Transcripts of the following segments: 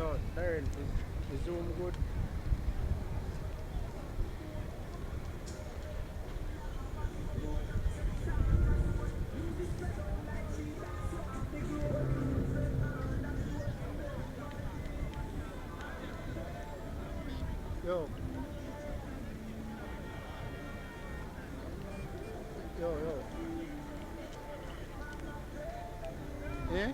Yo, Darren, is Zoom good? Yo, yo. Eh?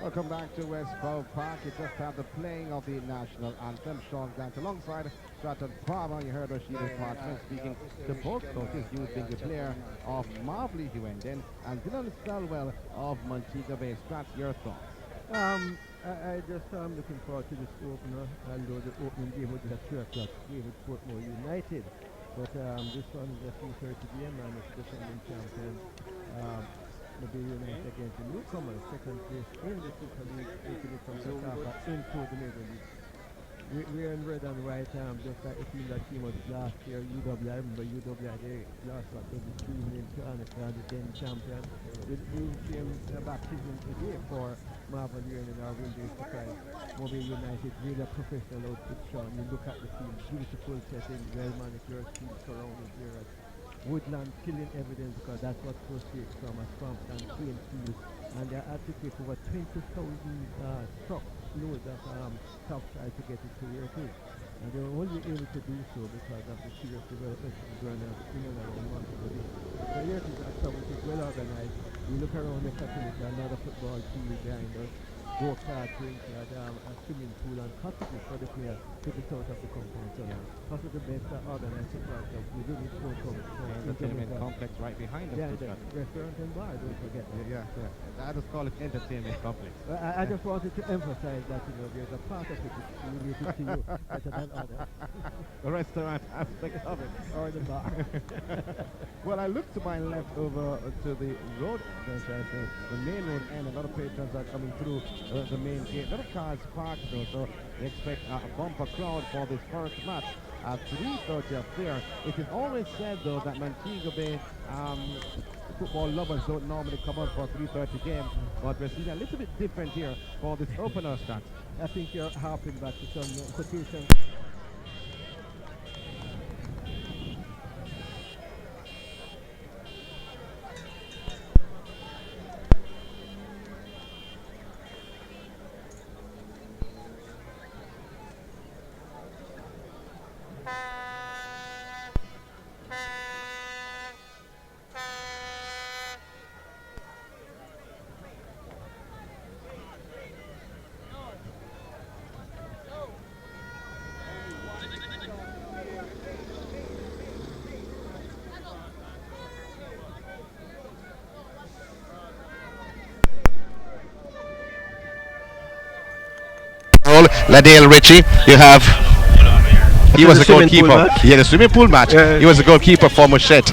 Welcome back to West Grove Park. You just had the playing of the national anthem. Sean Grant alongside Stratton Farmer. You heard Rashida Parchment speaking to both coaches, you being the player of Marvarley-Hughenden and Dylan Selwell of Montega Bay. Strat, your thoughts? I just am looking forward to this opener, although the opening game would be at 3 o'clock game with Portmore United. But this one is a 3:30 game and it's the defending champion. MBU United against the newcomers, second place in the Super League, taking it from Sakapa into the Major League. We're in red and white, just like the team that came out last year, UWI. I remember UWI, they lost what, 23 million to Annika, the then champion. We came baptism today for Marvarley-Hughenden and our Windows Surprise. Mobile United, really a professional outfit, Sean. You look at the team, beautiful setting, well manicured, team surrounded here at woodland, killing evidence, because that's what proceeds from a swamp and clean field. And they had to take over 20,000 trucks loads of topsoil to get it to where it is. And they were only able to do so because of the serious development going on in and around Montega Bay. So here it is, it is well organized. You look around the facility, another football team behind us, go-kart rink, a swimming pool and cottages for the players to the south of the compound. So possibly the best organized football club within its own entertainment complex right behind us. Yeah, the restaurant and bar, don't forget. Yeah. I just call it entertainment complex. I just wanted to emphasize that there's a part of it related to you better than others. The restaurant aspect of it. Or the bar. Well, I look to my left over to the road, the main road, and a lot of patrons are coming through the main gate. A lot of cars parked though, so they expect a bumper crowd for this first match at 3:30 up there. It is always said though that Montega Bay football lovers don't normally come out for a 3:30 game, but we're seeing a little bit different here for this opener start. I think you're harping back to some quotation. Ladale Ritchie, you have. He was the goalkeeper. Yeah, the swimming pool match. He was the goalkeeper for Mouchette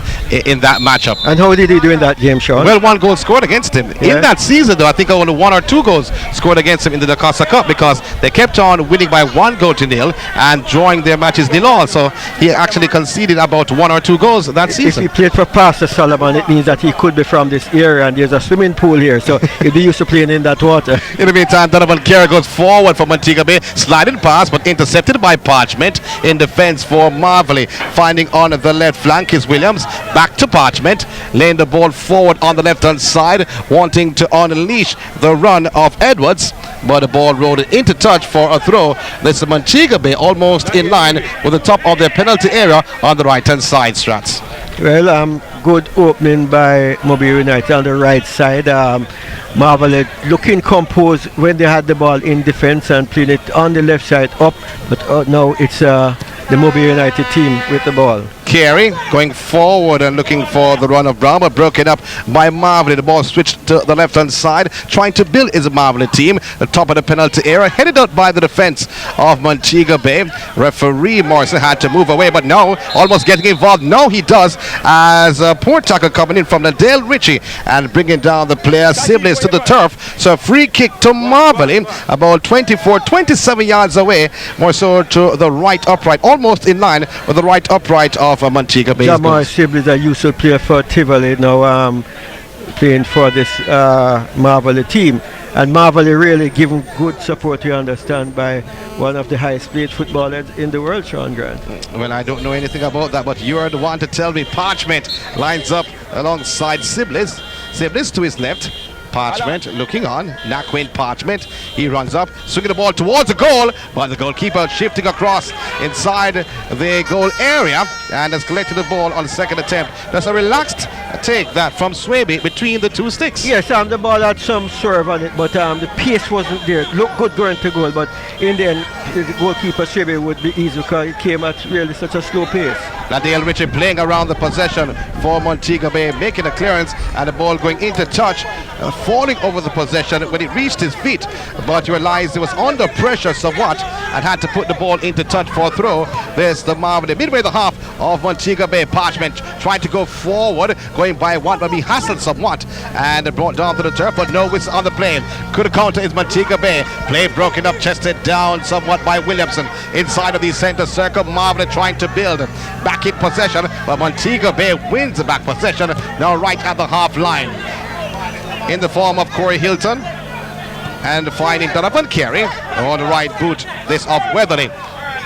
in that matchup. And how did he do in that game, Sean? Well, 1 goal scored against him. In that season, though, I think only 1 or 2 goals scored against him in the Dakota Cup because they kept on winning by 1-0 and drawing their matches 0-0. So he actually conceded about 1 or 2 goals that season. If he played for Pastor Solomon, it means that he could be from this area, and there's a swimming pool here, so he'll be used to playing in that water. In the meantime, Donovan Kerr goes forward for Montega Bay, sliding pass, but intercepted by Parchment in defense for Marvarley. Finding on the left flank is Williams. Back to Parchment, laying the ball forward on the left-hand side, wanting to unleash the run of Edwards, but the ball rolled into touch for a throw. This is Montega Bay almost in line with the top of their penalty area on the right-hand side, Strats. Well, good opening by Mobile United on the right side. Marvarley looking composed when they had the ball in defense and playing it on the left side up, but now it's the Mobile United team with the ball. Carey going forward and looking for the run of Brown, but broken up by Marvarley. The ball switched to the left-hand side, trying to build his Marvarley team. The top of the penalty area, headed out by the defense of Montega Bay. Referee Morrison had to move away, but no, almost getting involved. No, he does, as a poor tackle coming in from Ladale Ritchie and bringing down the player Sibley's to the turf. So a free kick to Marvarley, about 27 yards away, more so to the right upright, almost in line with the right upright of Montega Bay. Jamal Sibley is a useful player for Tivoli now, playing for this Marvarley team. And Marvarley really given good support, you understand, by one of the highest paid footballers in the world, Sean Grant. Well, I don't know anything about that, but you're the one to tell me. Parchment lines up alongside Sibley's. Sibley's to his left. Parchment looking on. Naquin Parchment. He runs up, swinging the ball towards the goal, but the goalkeeper shifting across inside the goal area and has collected the ball on the second attempt. That's a relaxed take that from Swaby between the two sticks. Yes, the ball had some swerve on it, but the pace wasn't there. It looked good going to goal, but in the end, the goalkeeper Swaby would be easy because it came at really such a slow pace. Ladale Ritchie playing around the possession for Montega Bay, making a clearance and the ball going into touch, falling over the possession when it reached his feet, but you realized he was under pressure somewhat and had to put the ball into touch for a throw. There's the Marvarley midway the half of Montega Bay. Parchment trying to go forward, going by one, but he hassled somewhat and brought down to the turf, but no whistle on the play. Could counter is Montega Bay. Play broken up, chested down somewhat by Williamson inside of the center circle. Marvarley trying to build back in possession, but Montega Bay wins the back possession now right at the half line in the form of Corey Hilton and finding Donovan Carey on the right boot. This of Weatherly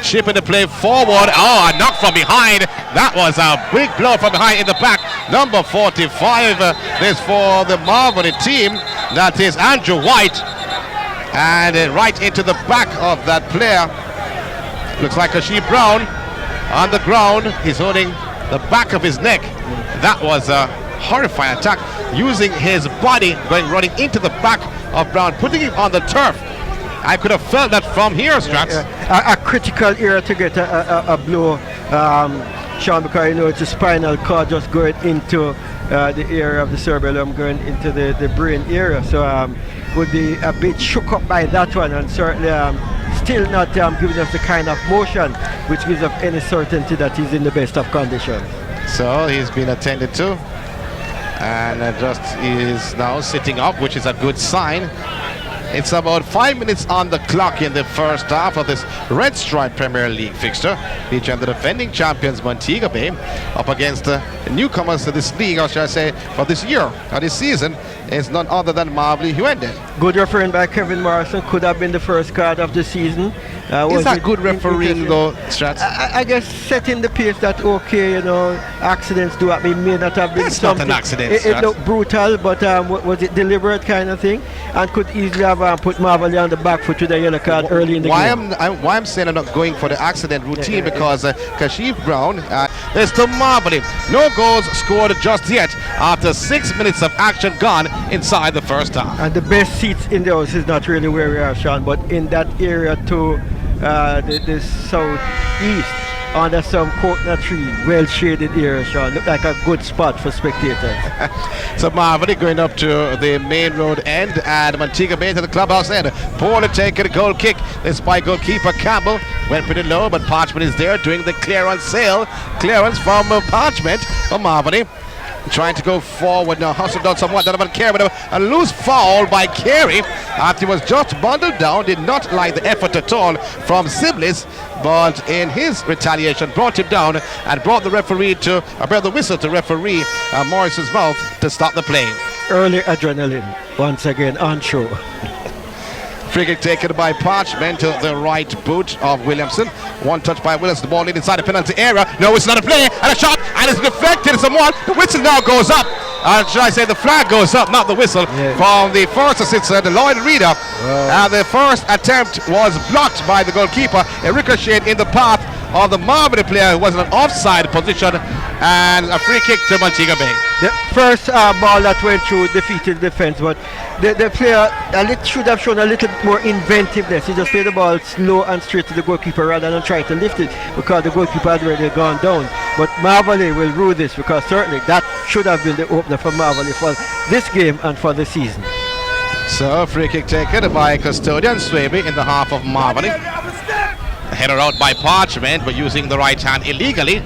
chipping the play forward. Oh, a knock from behind. That was a big blow from behind in the back. Number 45 this for the Marvarley team. That is Andrew White, and right into the back of that player. Looks like Kasheep Brown on the ground. He's holding the back of his neck. That was a horrifying attack, using his body, running into the back of Brown, putting him on the turf. I could have felt that from here, Strax. A critical area to get a blow, Sean, because you know it's a spinal cord just going into the area of the cerebellum, going into the brain area. So would be a bit shook up by that one, and certainly still not giving us the kind of motion which gives us any certainty that he's in the best of conditions. So he's been attended to, and just is now sitting up, which is a good sign. It's about 5 minutes on the clock in the first half of this Red Stripe Premier League fixture, featuring the defending champions Montega Bay up against the newcomers to this league, or shall I say, for this year or this season, is none other than Marvarley-Hughenden. Good refereeing by Kevin Morrison. Could have been the first card of the season. Is that good refereeing though, Strats? I guess setting the pace that okay, you know, accidents do happen. May not have been That's something. not an accident. It looked brutal, but was it deliberate kind of thing? And could easily have put Marvarley on the back foot with a yellow card early in the game. Why I'm saying I'm not going for the accident routine, because Kasheep Brown is to Marvarley. No goals scored just yet after 6 minutes of action gone inside the first half. And the best seats in the house is not really where we are, Sean, but in that area to the southeast, under some coconut tree, well shaded area, Sean. Look like a good spot for spectators. So Marvarley going up to the main road end, and Montega Bay to the clubhouse end. Poorly taken a goal kick. This by goalkeeper Campbell. Went pretty low, but Parchment is there doing the clearance from Parchment from Marvarley. Trying to go forward now, hustled down somewhat. Donovan Carey, but a loose foul by Carey after he was just bundled down. Did not like the effort at all from Sibley's, but in his retaliation brought him down and brought the referee to brought the whistle to referee Morrison's mouth to stop the play. Early adrenaline once again on show. Free kick taken by Parchment to the right boot of Williamson. One touch by Williamson. The ball in inside the penalty area. No, it's not a play. And a shot. And it's deflected somewhat. The whistle now goes up. Should I say the flag goes up, not the whistle, from the first assistant, the Lloyd Reader. And the first attempt was blocked by the goalkeeper. It ricocheted in the path of the Marvarley player who was in an offside position, and a free kick to Montega Bay. The first ball that went through defeated the defense, but the player should have shown a little bit more inventiveness. He just played the ball slow and straight to the goalkeeper rather than try to lift it, because the goalkeeper had already gone down. But Marvarley will rue this, because certainly that should have been the opener for Marvarley for this game and for the season. So free kick taken by custodian Swaby in the half of Marvarley. Header out by Parchment, but using the right hand illegally.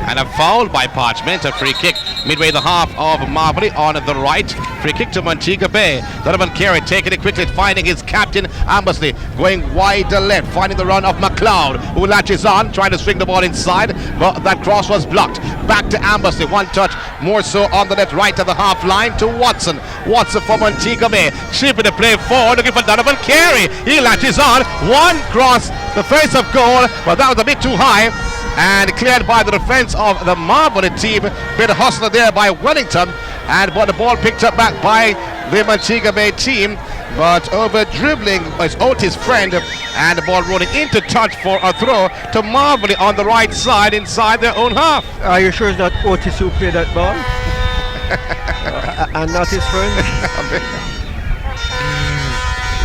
And a foul by Parchment, a free kick midway the half of Marvarley on the right. Free kick to Montega Bay. Donovan Carey taking it quickly, finding his captain Ambersley, going wide left, finding the run of McLeod, who latches on, trying to swing the ball inside, but that cross was blocked. Back to Ambersley, one touch more so on the left, right of the half line to Watson. Watson for Montega Bay, chipping the play forward, looking for Donovan Carey. He latches on, one cross, the face of goal, but that was a bit too high, and cleared by the defense of the Marvarley team. Bit of hustler there by Wellington, and but the ball picked up back by the Montega Bay team, but over dribbling is Otis' friend, and the ball rolling into touch for a throw to Marvarley on the right side inside their own half. Are you sure it's not Otis who played that ball? And not his friend?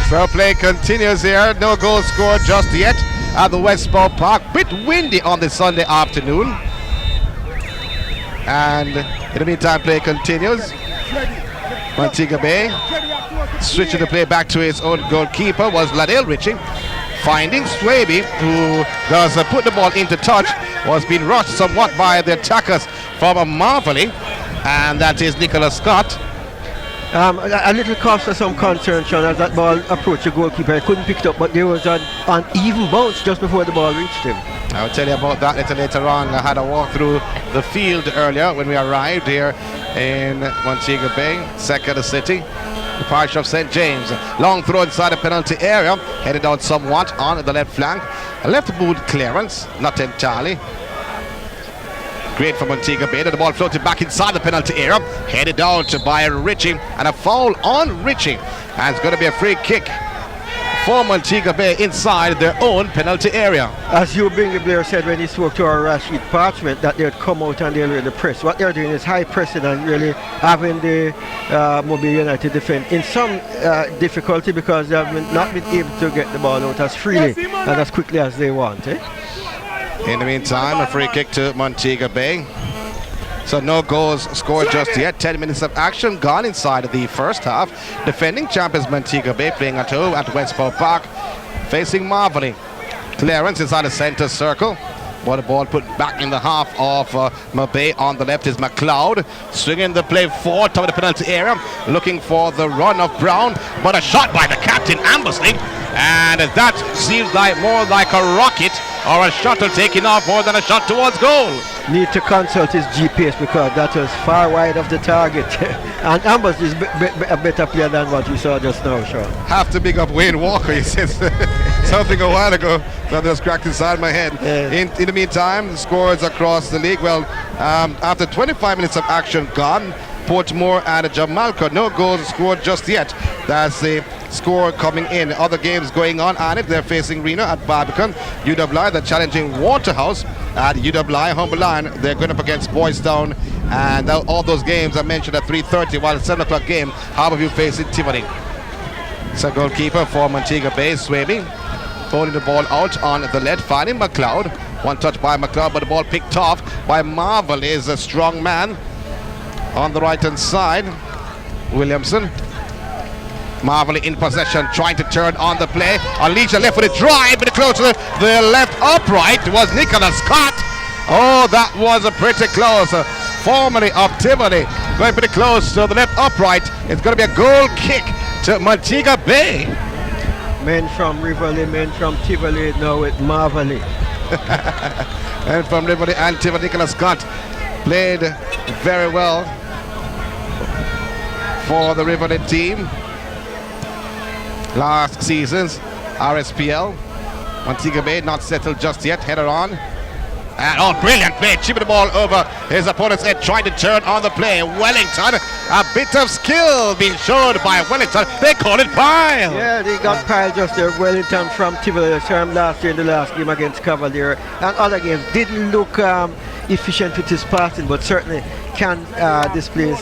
So play continues here. No goal scored just yet at the Westport Park. Bit windy on this Sunday afternoon. And in the meantime, play continues. Montega Bay switching the play back to his own goalkeeper was Ladale Ritchie. Finding Swaby, who does put the ball into touch, was being rushed somewhat by the attackers from Marvarley, and that is Nicholas Scott. A little cause for some concern, Sean, as that ball approached the goalkeeper. He couldn't pick it up, but there was an uneven bounce just before the ball reached him. I'll tell you about that later on. I had a walk through the field earlier when we arrived here in Montega Bay, second city, the parish of St. James. Long throw inside the penalty area, headed out somewhat on the left flank. A left boot clearance, not entirely. Great for Montega Bay. The ball floated back inside the penalty area, headed out by Ritchie, and a foul on Ritchie. And it's going to be a free kick for Montega Bay inside their own penalty area. As Hugh Bingley Blair said when he spoke to our Rashid Parchment, that they'd come out and they'll really press. What they're doing is high pressing and really having the Mobile United defend in some difficulty, because they have not been able to get the ball out as freely and as quickly as they want. In the meantime, a free kick to Montega Bay. So no goals scored just yet. 10 minutes of action gone inside of the first half. Defending champions Montega Bay playing at home at Westport Park, facing Marvarley. Clearance inside the center circle. But the ball put back in the half of Mabay. On the left is McLeod. Swinging the play forward to the penalty area. Looking for the run of Brown. But a shot by the captain, Ambersley. And that seems like more like a rocket or a shuttle taking off more than a shot towards goal. Need to consult his GPS, because that was far wide of the target. And Ambers is a better player than what you saw just now, Sean. Have to big up Wayne Walker. He said something a while ago that just cracked inside my head. In the meantime, the scores across the league. Well, after 25 minutes of action gone, Portmore and Jamalca, no goals scored just yet. That's the score coming in. Other games going on, and if they're facing Reno at Barbican, UWI, they're challenging Waterhouse at UWI. Humble Line, they're going up against Boys Town, and all those games are mentioned at 3:30, while the 7 o'clock game, Harborview facing Tivoli. So goalkeeper for Montega Bay, Swaby, holding the ball out on the left, finding McLeod. One touch by McLeod, but the ball picked off by Marvel, is a strong man on the right hand side. Williamson. Marvelly in possession, trying to turn on the play. Unleash a left with a drive, but close to the left upright was Nicholas Scott. Oh, that was a pretty close. Formerly of Tivoli, going pretty close to the left upright. It's going to be a goal kick to Montega Bay. Men from Rivoli, men from Tivoli, now with Marvarley. And from Rivoli and Tivoli, Nicholas Scott played very well for the Rivoli team last season's RSPL. Montega Bay not settled just yet, header on. And oh, brilliant play, chipping the ball over his opponent's head, trying to turn on the play. Wellington, a bit of skill being shown by Wellington. They call it pile. Yeah, they got pile just there. Wellington from Tivoli, term last year in the last game against Cavalier, and other games didn't look efficient with his passing, but certainly can display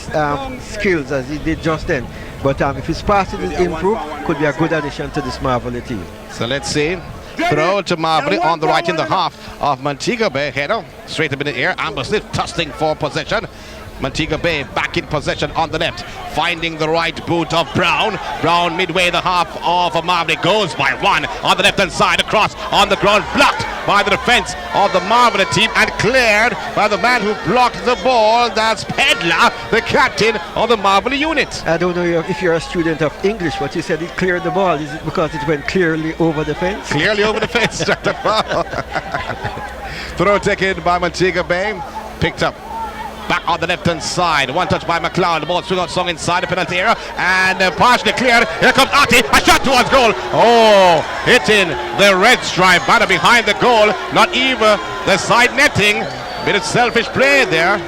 skills as he did just then. But if his passing is improved, could be a good addition to this Marvarley team. So let's see. Throw to Marvarley on the right in the half of Montega Bay. Header straight up in the air. Ambersley tussling for possession. Montega Bay back in possession on the left, finding the right boot of Brown. Brown midway the half of Marvarley, goes by one on the left hand side, across on the ground, blocked by the defense of the Marvarley team and cleared by the man who blocked the ball. That's Pedler, the captain of the Marvarley unit. I don't know if you're a student of English, but you said it cleared the ball. Is it because it went clearly over the fence? Clearly over the fence, struck the ball. Throw taken by Montega Bay, picked up. Back on the left-hand side. One touch by McLeod. The ball swung out song inside the penalty area. And partially cleared. Here comes Artie. A shot towards goal. Oh, hitting the red stripe. Banner behind the goal. Not even the side netting. Bit of selfish play there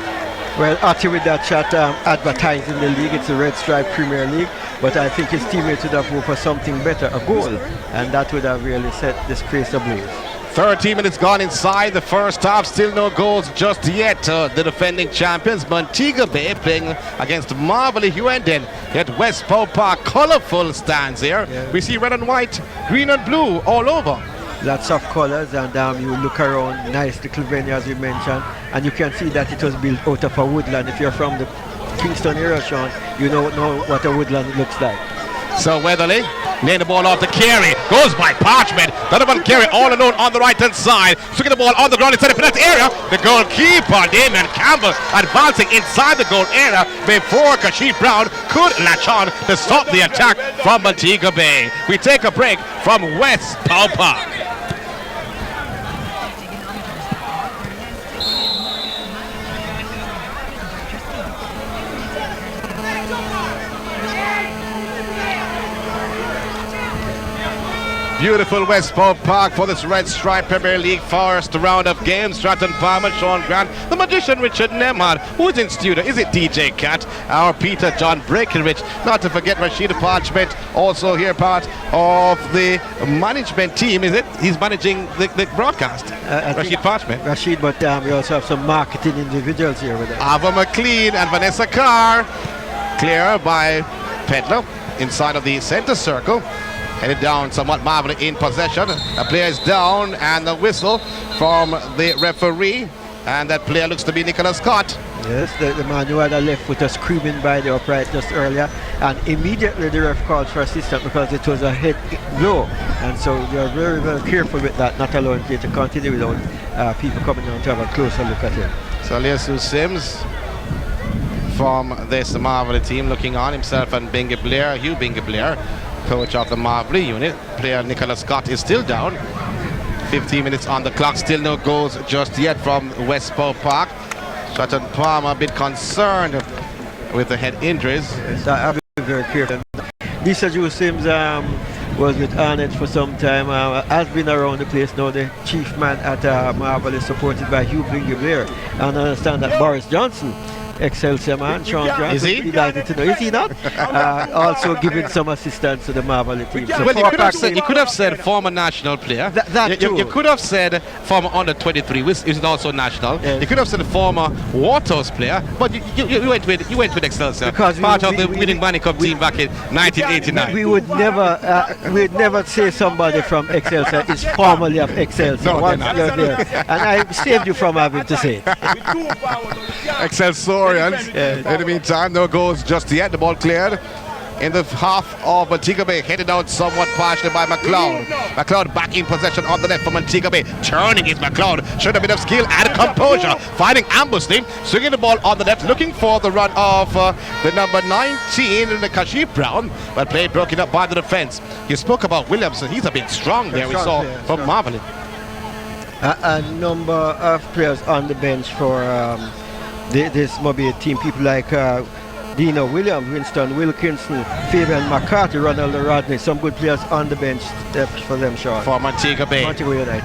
Well, Ati with that shot advertising the league, it's a Red Stripe Premier League, but I think his teammates would have hoped for something better, a goal, and that would have really set this place ablaze. 13 minutes gone inside the first half, still no goals just yet. The defending champions, Montega Bay, playing against Marvarley-Hughenden at West Pow Park. Colourful stands here. Yeah. We see red and white, green and blue all over. Lots of colours, and you look around, nice little venue as you mentioned, and you can see that it was built out of a woodland. If you're from the Kingston area, Sean, you know what a woodland looks like. So Weatherly, laying the ball off to Carey, goes by Parchment. Donovan Carey all alone on the right hand side, swinging the ball on the ground inside the penalty area. The goalkeeper, Damien Campbell, advancing inside the goal area before Kashif Brown could latch on to stop the attack from Montega Bay. We take a break from West Pow Park. Beautiful West Pow Park for this Red Stripe Premier League first round of games. Stratton Palmer, Sean Grant, the magician Richard Nemhard. Who's in studio? Is it DJ Cat? Our Peter John Breckenridge. Not to forget Rashid Parchment, also here part of the management team. Is it? He's managing the broadcast. Rashid Parchment. Rashid, but we also have some marketing individuals here with us. Ava McLean and Vanessa Carr. Clear by Pedler inside of the center circle. Headed down somewhat. Marvarley in possession. A player is down, and the whistle from the referee, and that player looks to be Nicholas Scott. Yes, the man who had a left footer screaming by the upright just earlier, and immediately the ref called for assistance because it was a head blow, and so they are very, very careful with that, not allowing it to continue without people coming down to have a closer look at him. So Lesu Sims from this Marvarley team looking on himself, and Bingy Blair, Hugh Bingy Blair, coach of the Marvarley unit. Player Nicholas Scott is still down. 15 minutes on the clock, still no goals just yet from West Pow Park. Stratton Palmer a bit concerned with the head injuries. Yes, I've been very careful. Lisa Joe Sims was with Arnett for some time, has been around the place now, the chief man at Marvarley, supported by Hugh Bingy Blair. And I understand that Boris Johnson, Excelsior man, Sean Grant, is he? Delighted to know. Is he not? Also giving some assistance to the Marvarley team. So well, you could have said former national player. You could have said former under 23, which is also national. Yes. You could have said former Waterhouse player, but you went with Excelsior, because part of the winning Money Cup team back in 1989. We would never say somebody from Excelsior is formerly of Excelsior. No, once you're there, and I saved you from having to say it. Excelsior. Yeah. In the meantime, no goals just yet. The ball cleared in the half of Montega Bay, headed out somewhat partially by McLeod. McLeod back in possession on the left for Montega Bay. Turning is McLeod, showing a bit of skill and composure, finding ambushing, swinging the ball on the left, looking for the run of the number 19, the Kashif Brown, but play broken up by the defense. You spoke about Williamson. He's a bit strong there, we saw from Marvarley. A number of players on the bench for this Mobile team, people like Dino Williams, Winston Wilkinson, Fabian McCarthy, Ronald Rodney, some good players on the bench for them, Sean. For Montega Bay.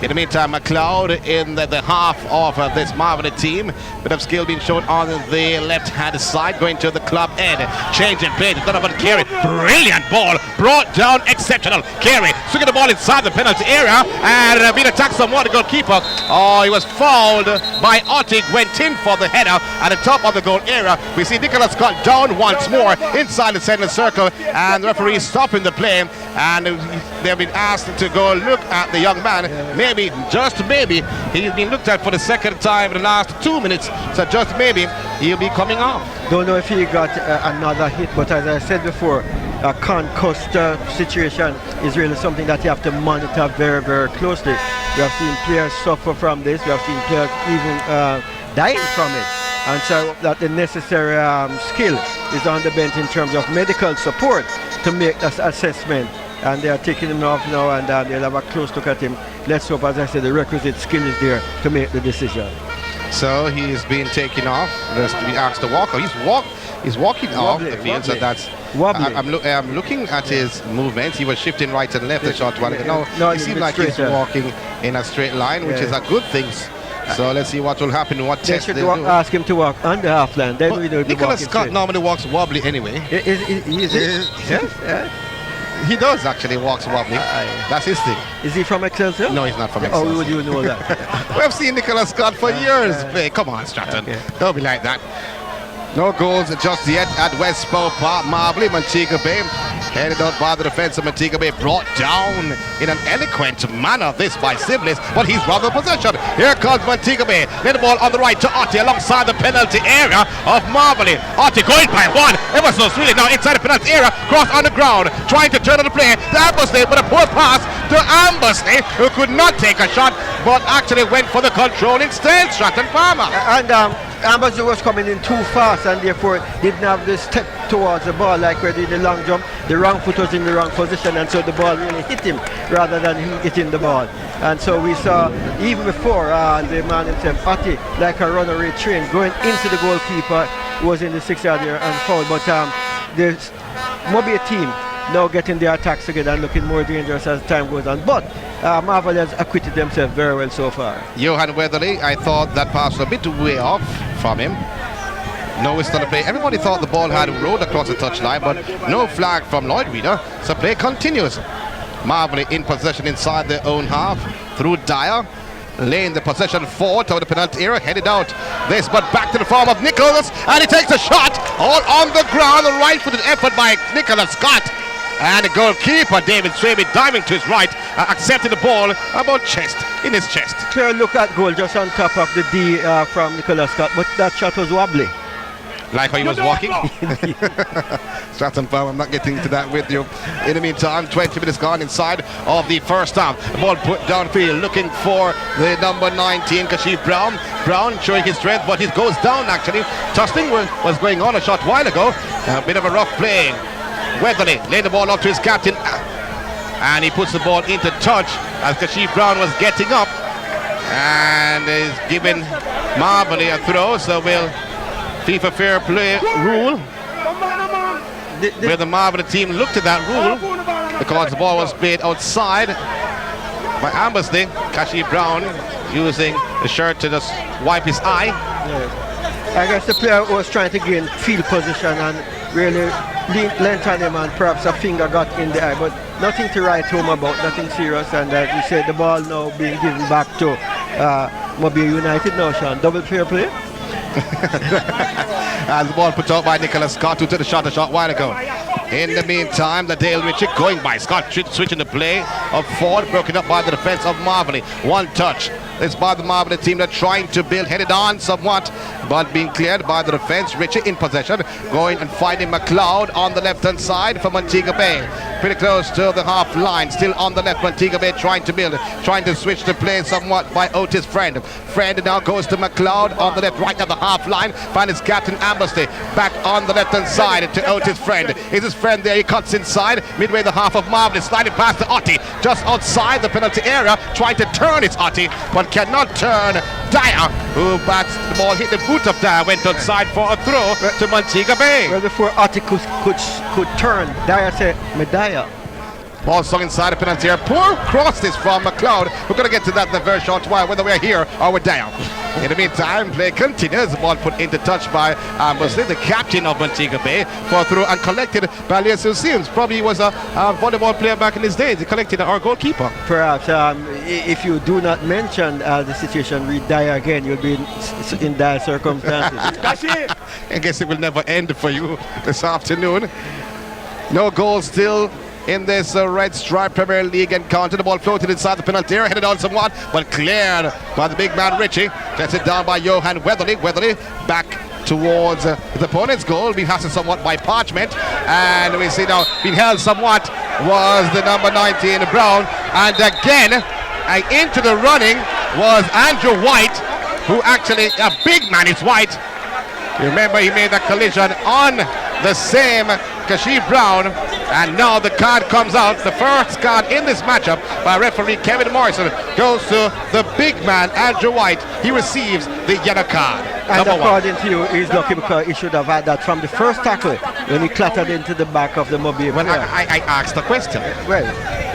In the meantime, McLeod in the half of this Marvarley team. Bit of skill being shown on the left-hand side, going to the club end. Changing play to Donovan Carey. Brilliant ball, brought down, exceptional. Carey swinging the ball inside the penalty area, and being attacked somewhat, the goalkeeper. Oh, he was fouled by Otig, went in for the header at the top of the goal area. We see Nicholas Scott down once more inside the center circle, and the referee stopping the play, and they've been asked to go look at the young man. Maybe, just maybe, he's been looked at for the second time in the last 2 minutes, so just maybe he'll be coming off. Don't know if he got another hit, but as I said before, a concussed situation is really something that you have to monitor very, very closely. We have seen players suffer from this, we have seen players even dying from it. And so that the necessary skill is on the bench in terms of medical support to make that assessment. And they are taking him off now, and they'll have a close look at him. Let's hope, as I said, the requisite skill is there to make the decision. So he's been taken off. There's to be asked to walk. He's walking off the field, so that's wobbly. I'm looking at his movements. He was shifting right and left a short while ago. No, it seems like he's walking in a straight line, which is a good thing. So let's see what will happen, what They test should they'll do. ask him to walk on the half line. Then we know Nicholas Scott normally walks wobbly anyway. Is it? Yes. He does actually walks wobbly. That's his thing. Is he from Excelsior? No, he's not from Oh, Excelsior. would you know that? We've seen Nicholas Scott for years play. Come on, Stratton. Okay. Don't be like that. No goals just yet at West Bow Park. Marley, Montega Bay. Headed out by the defense of Montega Bay. Brought down in an eloquent manner, this by Sibley's, but he's rather possession. Here comes Montega Bay. Let the ball on the right to Otti alongside the penalty area of Marvarley. Otti going by one. Ever so sweetly now inside the penalty area. Cross on the ground. Trying to turn on the play. To Ambersley, but a poor pass to Ambersley, who could not take a shot, but actually went for the control instead. Stratton Farmer. And Ambersley was coming in too fast and therefore didn't have the step towards the ball like we did the long jump. The wrong foot was in the wrong position, and so the ball really hit him rather than him hitting the ball. And so we saw even before the man himself, Otti, like a runaway train going into the goalkeeper, was in the 6-yard area and foul. But the Moby team now getting their attacks together and looking more dangerous as time goes on. But Marvel has acquitted themselves very well so far. Johan Weatherly, I thought that pass was a bit way off from him. No whistle on the play. Everybody thought the ball had rolled across the touchline, but no flag from Lloyd Reader. So play continues. Marvarley in possession inside their own half through Dyer. Laying the possession forward toward the penalty area, headed out this, but back to the form of Nicholas, and he takes a shot all on the ground. A right-footed effort by Nicholas Scott. And the goalkeeper, David Swaby, diving to his right, accepting the ball about chest, in his chest. Clear look at goal just on top of the D from Nicholas Scott, but that shot was wobbly. Like how he was walking. Stratton Farm, I'm not getting to that with you. In the meantime, 20 minutes gone inside of the first half. The ball put downfield, looking for the number 19, Kashif Brown. Brown showing his strength, but he goes down actually. Tussling was going on a short while ago. A bit of a rough play. Weatherly laid the ball up to his captain, and he puts the ball into touch as Kashif Brown was getting up, and is giving Marvarley a throw. So we'll FIFA fair play rule, where the Marvarley team looked at that rule because the ball was played outside by Ambersley. Kashif Brown using the shirt to just wipe his eye. Yeah. I guess the player was trying to gain field position and really lent on him, and perhaps a finger got in the eye, but nothing to write home about, nothing serious. And we said the ball now being given back to Mobile United now, Sean. Double fair play. And the ball put out by Nicholas Scott, who took the shot a short while ago. In the meantime, the Dale Ritchie going by Scott, switching the play of Ford, broken up by the defense of Marvarley. One touch. It's by the Marvarley team. They're trying to build, headed on somewhat, but being cleared by the defense. Ritchie in possession, going and finding McLeod on the left-hand side for Montega Bay. Pretty close to the half line, still on the left. Montega Bay trying to build, trying to switch the play somewhat by Otis Friend. Friend now goes to McLeod on the left, right at the half line. Finds his captain Ambersley back on the left-hand side to Otis Friend. Is his friend there? He cuts inside, midway the half of Marvarley, sliding past to Otti, just outside the penalty area, trying to turn his Otti, but cannot turn Dyer, who bats the ball, hit the boot of Dyer, went outside for a throw to Montega Bay. Well, before Otti could turn, Dyer said, Medaya. Ball swung inside the penalty area. Poor cross this from McLeod. We're going to get to that in a very short while, whether we're here or we're down. In the meantime, play continues. The ball put into touch by Ambersley, the captain of Montega Bay, for through and collected by Elias Sims. Probably was a volleyball player back in his days. He collected our goalkeeper. Perhaps if you do not mention the situation with Dyer again, you'll be in dire circumstances. I guess it will never end for you this afternoon. No goals still in this Red Stripe Premier League encounter. The ball floated inside the penalty area, headed on somewhat, but cleared by the big man Ritchie. Gets it down by Johan Weatherly. Weatherly back towards the opponent's goal, being hassled somewhat by Parchment, and we see now being held somewhat was the number 19 Brown, and again into the running was Andrew White, who actually a big man is White. Remember, he made that collision on the same Kashif Brown, and now the card comes out. The first card in this matchup by referee Kevin Morrison goes to the big man Andrew White. He receives the yellow card. And according to you, he's lucky because he should have had that from the first tackle when he clattered into the back of the Mobile. Well, I asked the question. Well,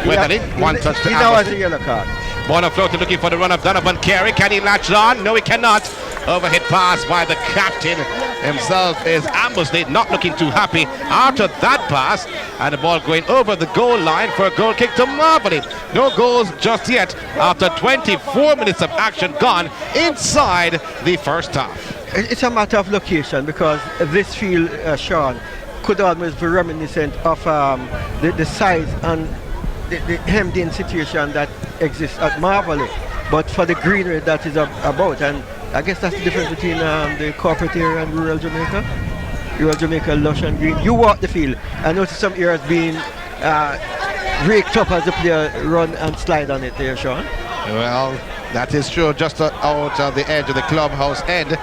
Weatherly, one touch to he now has a yellow card. Ball on floating, looking for the run of Donovan Carey. Can he latch on? No, he cannot. Overhead pass by the captain himself is Ambersley, not looking too happy after that pass, and the ball going over the goal line for a goal kick to Marvarley. No goals just yet after 24 minutes of action gone inside the first half. It's a matter of location, because this field, Sean, could almost be reminiscent of the size and the hemmed-in situation that exists at Marvarley, but for the greenery that is about. And I guess that's the difference between the corporate area and rural Jamaica. Rural Jamaica, lush and green. You walk the field, I notice some areas being raked up as the player run and slide on it there, Sean. Well, that is true. Just out the edge of the clubhouse end,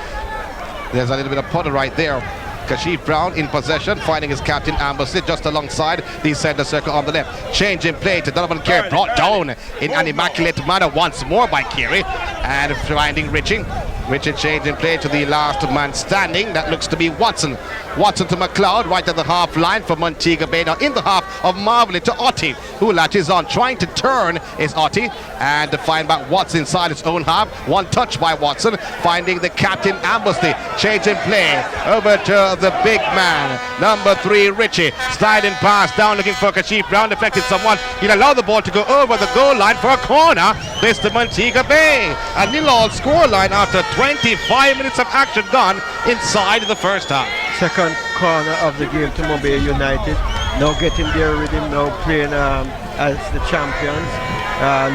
there's a little bit of puddle right there. Kashif Brown in possession, finding his captain Ambersley just alongside the center circle on the left. Change in play to Donovan Carey, brought down in an immaculate manner once more by Carey, and finding Richie. Richard change in play to the last man standing. That looks to be Watson. Watson to McLeod, right at the half line for Montega Bay. Now in the half of Marvarley to Otti, who latches on. Trying to turn is Otti, and to find back Watson inside his own half. One touch by Watson, finding the captain Ambersley. Change in play over to the big man, number 3, Richie. Sliding pass down, looking for Kashif Brown. Deflected somewhat. He'll allow the ball to go over the goal line for a corner. This to Montega Bay. A 0-0 scoreline after 25 minutes of action gone inside the first half. Second corner of the game to Mumbai United. Now getting their rhythm, now playing as the champions,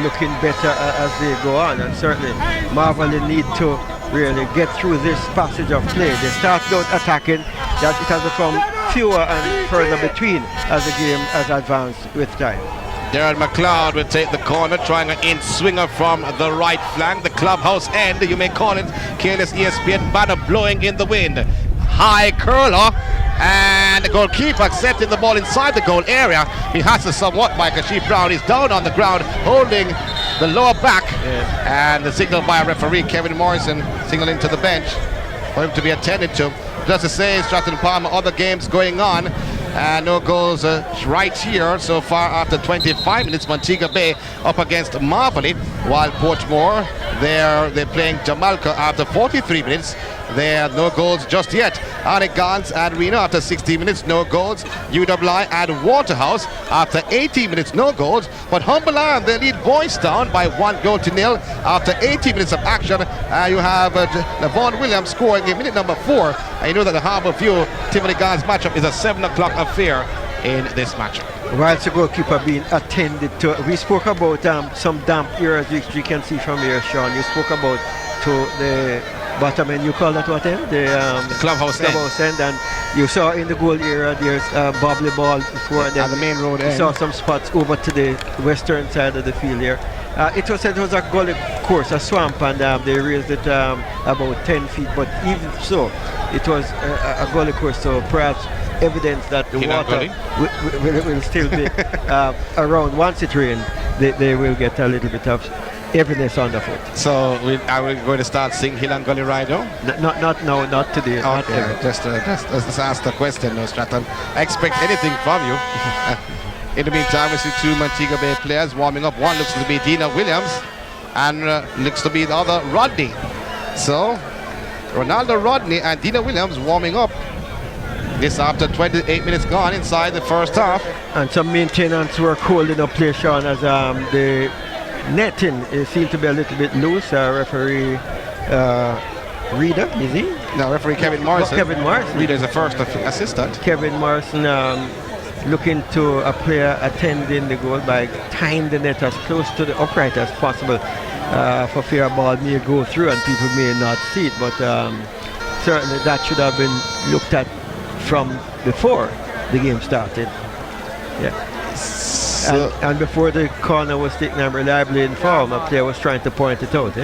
looking better as they go on. And certainly Marvarley need to really get through this passage of play. They start out attacking, that it has become fewer and further between as the game has advanced with time. Darren McLeod will take the corner, trying an in-swinger from the right flank. The clubhouse end, you may call it. Careless ESPN banner blowing in the wind. High curler, and the goalkeeper accepting the ball inside the goal area. He has to somewhat by Kashif Brown. He's down on the ground, holding the lower back. Yes. And the signal by referee Kevin Morrison signaling to the bench for him to be attended to. Just to say, Stratton Palmer, other games going on. No goals right here so far after 25 minutes. Montega Bay up against Marvarley, while Portmore, they're playing Jamalca after 43 minutes. There are no goals just yet. Arigans and Reno after 60 minutes, no goals. UWI and Waterhouse after 18 minutes, no goals. But Humble Iron, they lead Boys Town by 1-0 after 80 minutes of action. You have Lavon Williams scoring in minute number 4. And you know that the Harbour View Timothy Gans matchup is a 7 o'clock affair in this matchup. Whilst the goalkeeper being attended to, we spoke about some damp areas which you can see from here, Sean. You spoke about to the bottom end, you call that what end? The clubhouse end. And you saw in the goal area there's a bubbly ball before, and then the main road you saw some spots over to the western side of the field here. It was a gully course, a swamp, and they raised it about 10 feet, but even so it was a gully course, so perhaps evidence that the water will still be around. Once it rains, they will get a little bit of heaviness underfoot. So are we going to start seeing Hill and Gully Ride now? Not now, not today. Okay, not ever. just ask the question, no, Stratton. I expect anything from you. In the meantime, we see 2 Montega Bay players warming up. One looks to be Dina Williams, and looks to be the other Rodney. So Ronaldo Rodney and Dina Williams warming up. This after 28 minutes gone inside the first half. And some maintenance work holding up play, Sean, as the netting seemed to be a little bit loose. Referee Reader, is he? No, referee Kevin Morrison. Kevin Morrison. Reader is the first assistant. Kevin Morrison looking to a player attending the goal by tying the net as close to the upright as possible for fear a ball may go through and people may not see it. But certainly that should have been looked at from before the game started. Yeah. So and before the corner was taken, I'm reliably informed, a player was trying to point it out.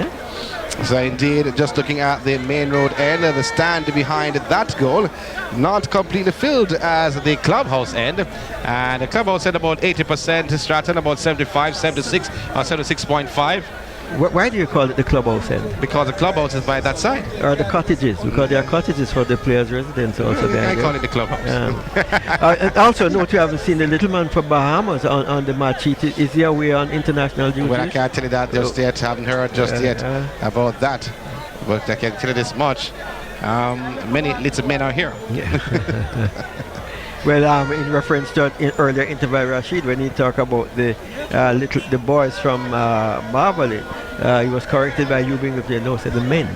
So indeed, just looking at the main road end, the stand behind that goal, not completely filled as the clubhouse end. And the clubhouse end about 80%, Stratton about 75, 76, or 76.5. Why do you call it the clubhouse end? Because the clubhouse is by that side. Or the cottages? Because there are cottages for the players' residence also there. I call it the clubhouse. And also, note you haven't seen the little man from Bahamas on the match sheet. Is he away on international duty? Well, I can't tell you that just yet. Haven't heard just yet about that. But I can tell you this much. Many little men are here. Yeah. Well, in reference to earlier interview Rashid, when he talked about the boys from Marvarley, he was corrected by you being no, said the men.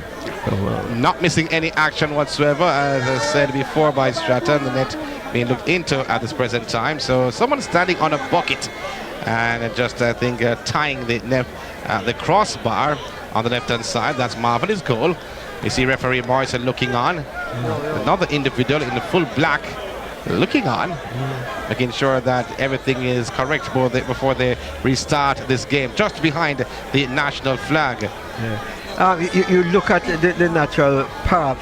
So, not missing any action whatsoever, as I said before by Stratton. The net being looked into at this present time. So someone standing on a bucket and just I think tying the crossbar on the left-hand side. That's Marvarley's goal. You see referee Morrison looking on. Another individual in the full black looking on, making sure that everything is correct before they restart this game, just behind the national flag. You look at the natural path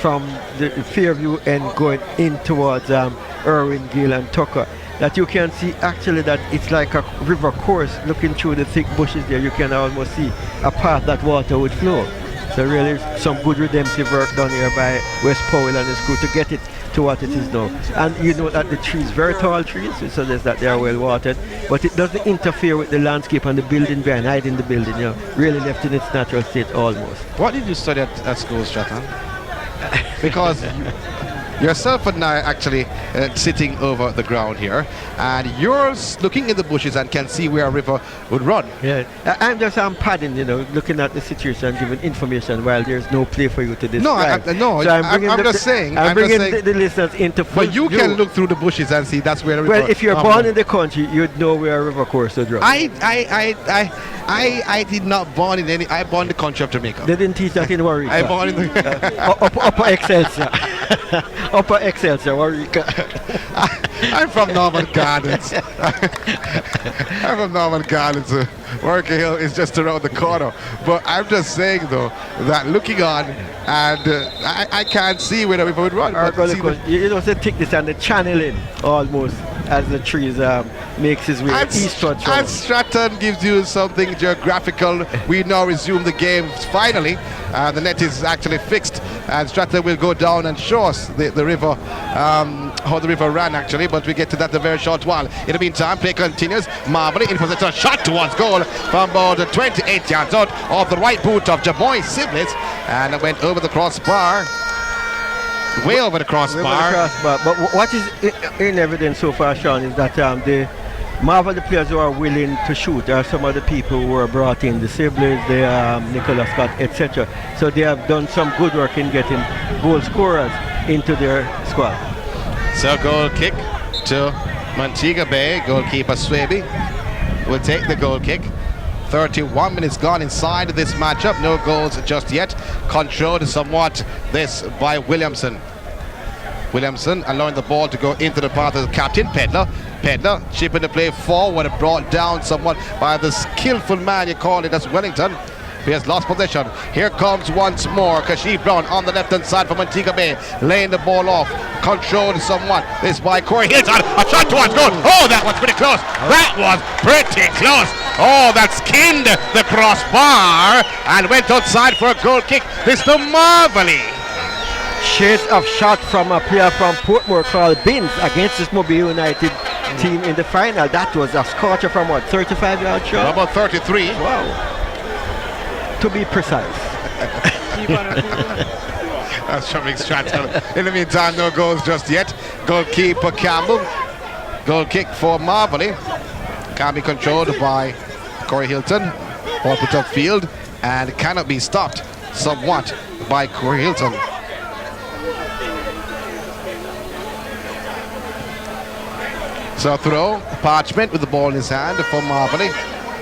from the Fairview and going in towards Irwin, Gill and Tucker, that you can see actually that it's like a river course. Looking through the thick bushes there, you can almost see a path that water would flow. So really some good redemptive work done here by West Powell and his crew to get it to what it is now. And you know that the trees, very tall trees, it suggests that they are well watered, but it doesn't interfere with the landscape and the building behind, hiding the building, you know, really left in its natural state almost. What did you study at school, Stratton? Because yourself and I actually sitting over the ground here, and you're looking in the bushes and can see where a river would run. Yeah, I'm just padding, you know, looking at the situation, giving information while there's no play for you to describe. No, so I'm just saying. I'm bringing the listeners into full But you view. can look through the bushes and see that's where the river. Well, if you're born in the country, you'd know where a river course would run. I did not born in any. I born in the country of Jamaica. They didn't teach that in Warwick. I born in the Upper Excelsior. Upper Excelsior, Warwick. I'm from Norman Gardens. I'm from Norman Gardens. Working Hill is just around the corner. But I'm just saying though that looking on, and I can't see where the river would run. You know the thickness and the channeling almost as the trees makes his way eastward. And Stratton gives you something geographical. We now resume the game finally. The net is actually fixed, and Stratton will go down and show us the river, how the river ran actually, but we get to that in a very short while. In the meantime, play continues. Marley in position, a shot towards goal from about 28 yards out of the right boot of Jaboy Siblets, and it went over the crossbar. Way over the crossbar. But what is in evidence so far, Sean, is that the Marvel players who are willing to shoot are some of the people who were brought in, the Siblets, the Nicholas Scott, etc. So they have done some good work in getting goal scorers into their squad. So goal kick to Montega Bay. Goalkeeper Swaby will take the goal kick. 31 minutes gone inside this matchup. No goals just yet. Controlled somewhat this by Williamson. Williamson allowing the ball to go into the path of the captain, Pedler. Pedler chipping the play forward and brought down somewhat by the skillful man, you call it, as Wellington. He has lost possession. Here comes once more Kashif Brown on the left hand side for Montega Bay, laying the ball off, controlled somewhat. This by Corey Hilton. A shot towards goal. Oh, that was pretty close. That was pretty close. Oh, that skinned the crossbar and went outside for a goal kick. Mr. Marvarley. Shades of shot from a player from Portmore called Binns against this Mobile United team in the final. That was a scorcher from what, 35 yards shot? About 33. Wow. To be precise. That's Shoving Stratton. In the meantime, no goals just yet. Goalkeeper Campbell. Goal kick for Marvarley. Can be controlled by Corey Hilton. Ball put upfield and cannot be stopped somewhat by Corey Hilton. So throw, Parchment with the ball in his hand for Marvarley.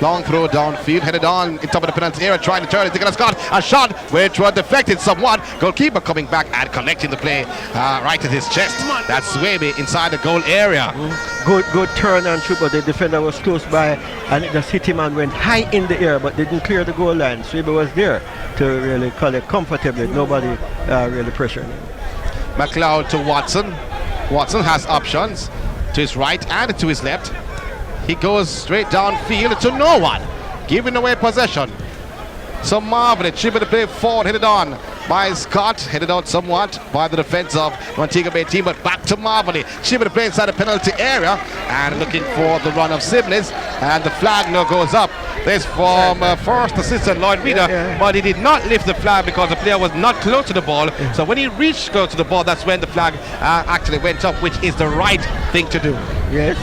Long throw downfield, headed on in top of the penalty area, trying to turn it. Nicholas Scott, a shot which was deflected somewhat. Goalkeeper coming back and collecting the play right at his chest. That's Swaby inside the goal area. Good turn and shoot, but the defender was close by and it just hit him and went high in the air, but didn't clear the goal line. Swaby was there to really collect comfortably. Nobody really pressured him. McLeod to Watson. Watson has options to his right and to his left. He goes straight downfield to no one, giving away possession. So Marvarley, chipping the play forward, headed on by Scott, headed out somewhat by the defense of Montega Bay team, but back to Marvarley, chipping the play inside the penalty area and looking for the run of Siblings, and the flag now goes up. This from first assistant Lloyd Reader, but he did not lift the flag because the player was not close to the ball. So when he reached close to the ball, that's when the flag actually went up, which is the right thing to do. Yes,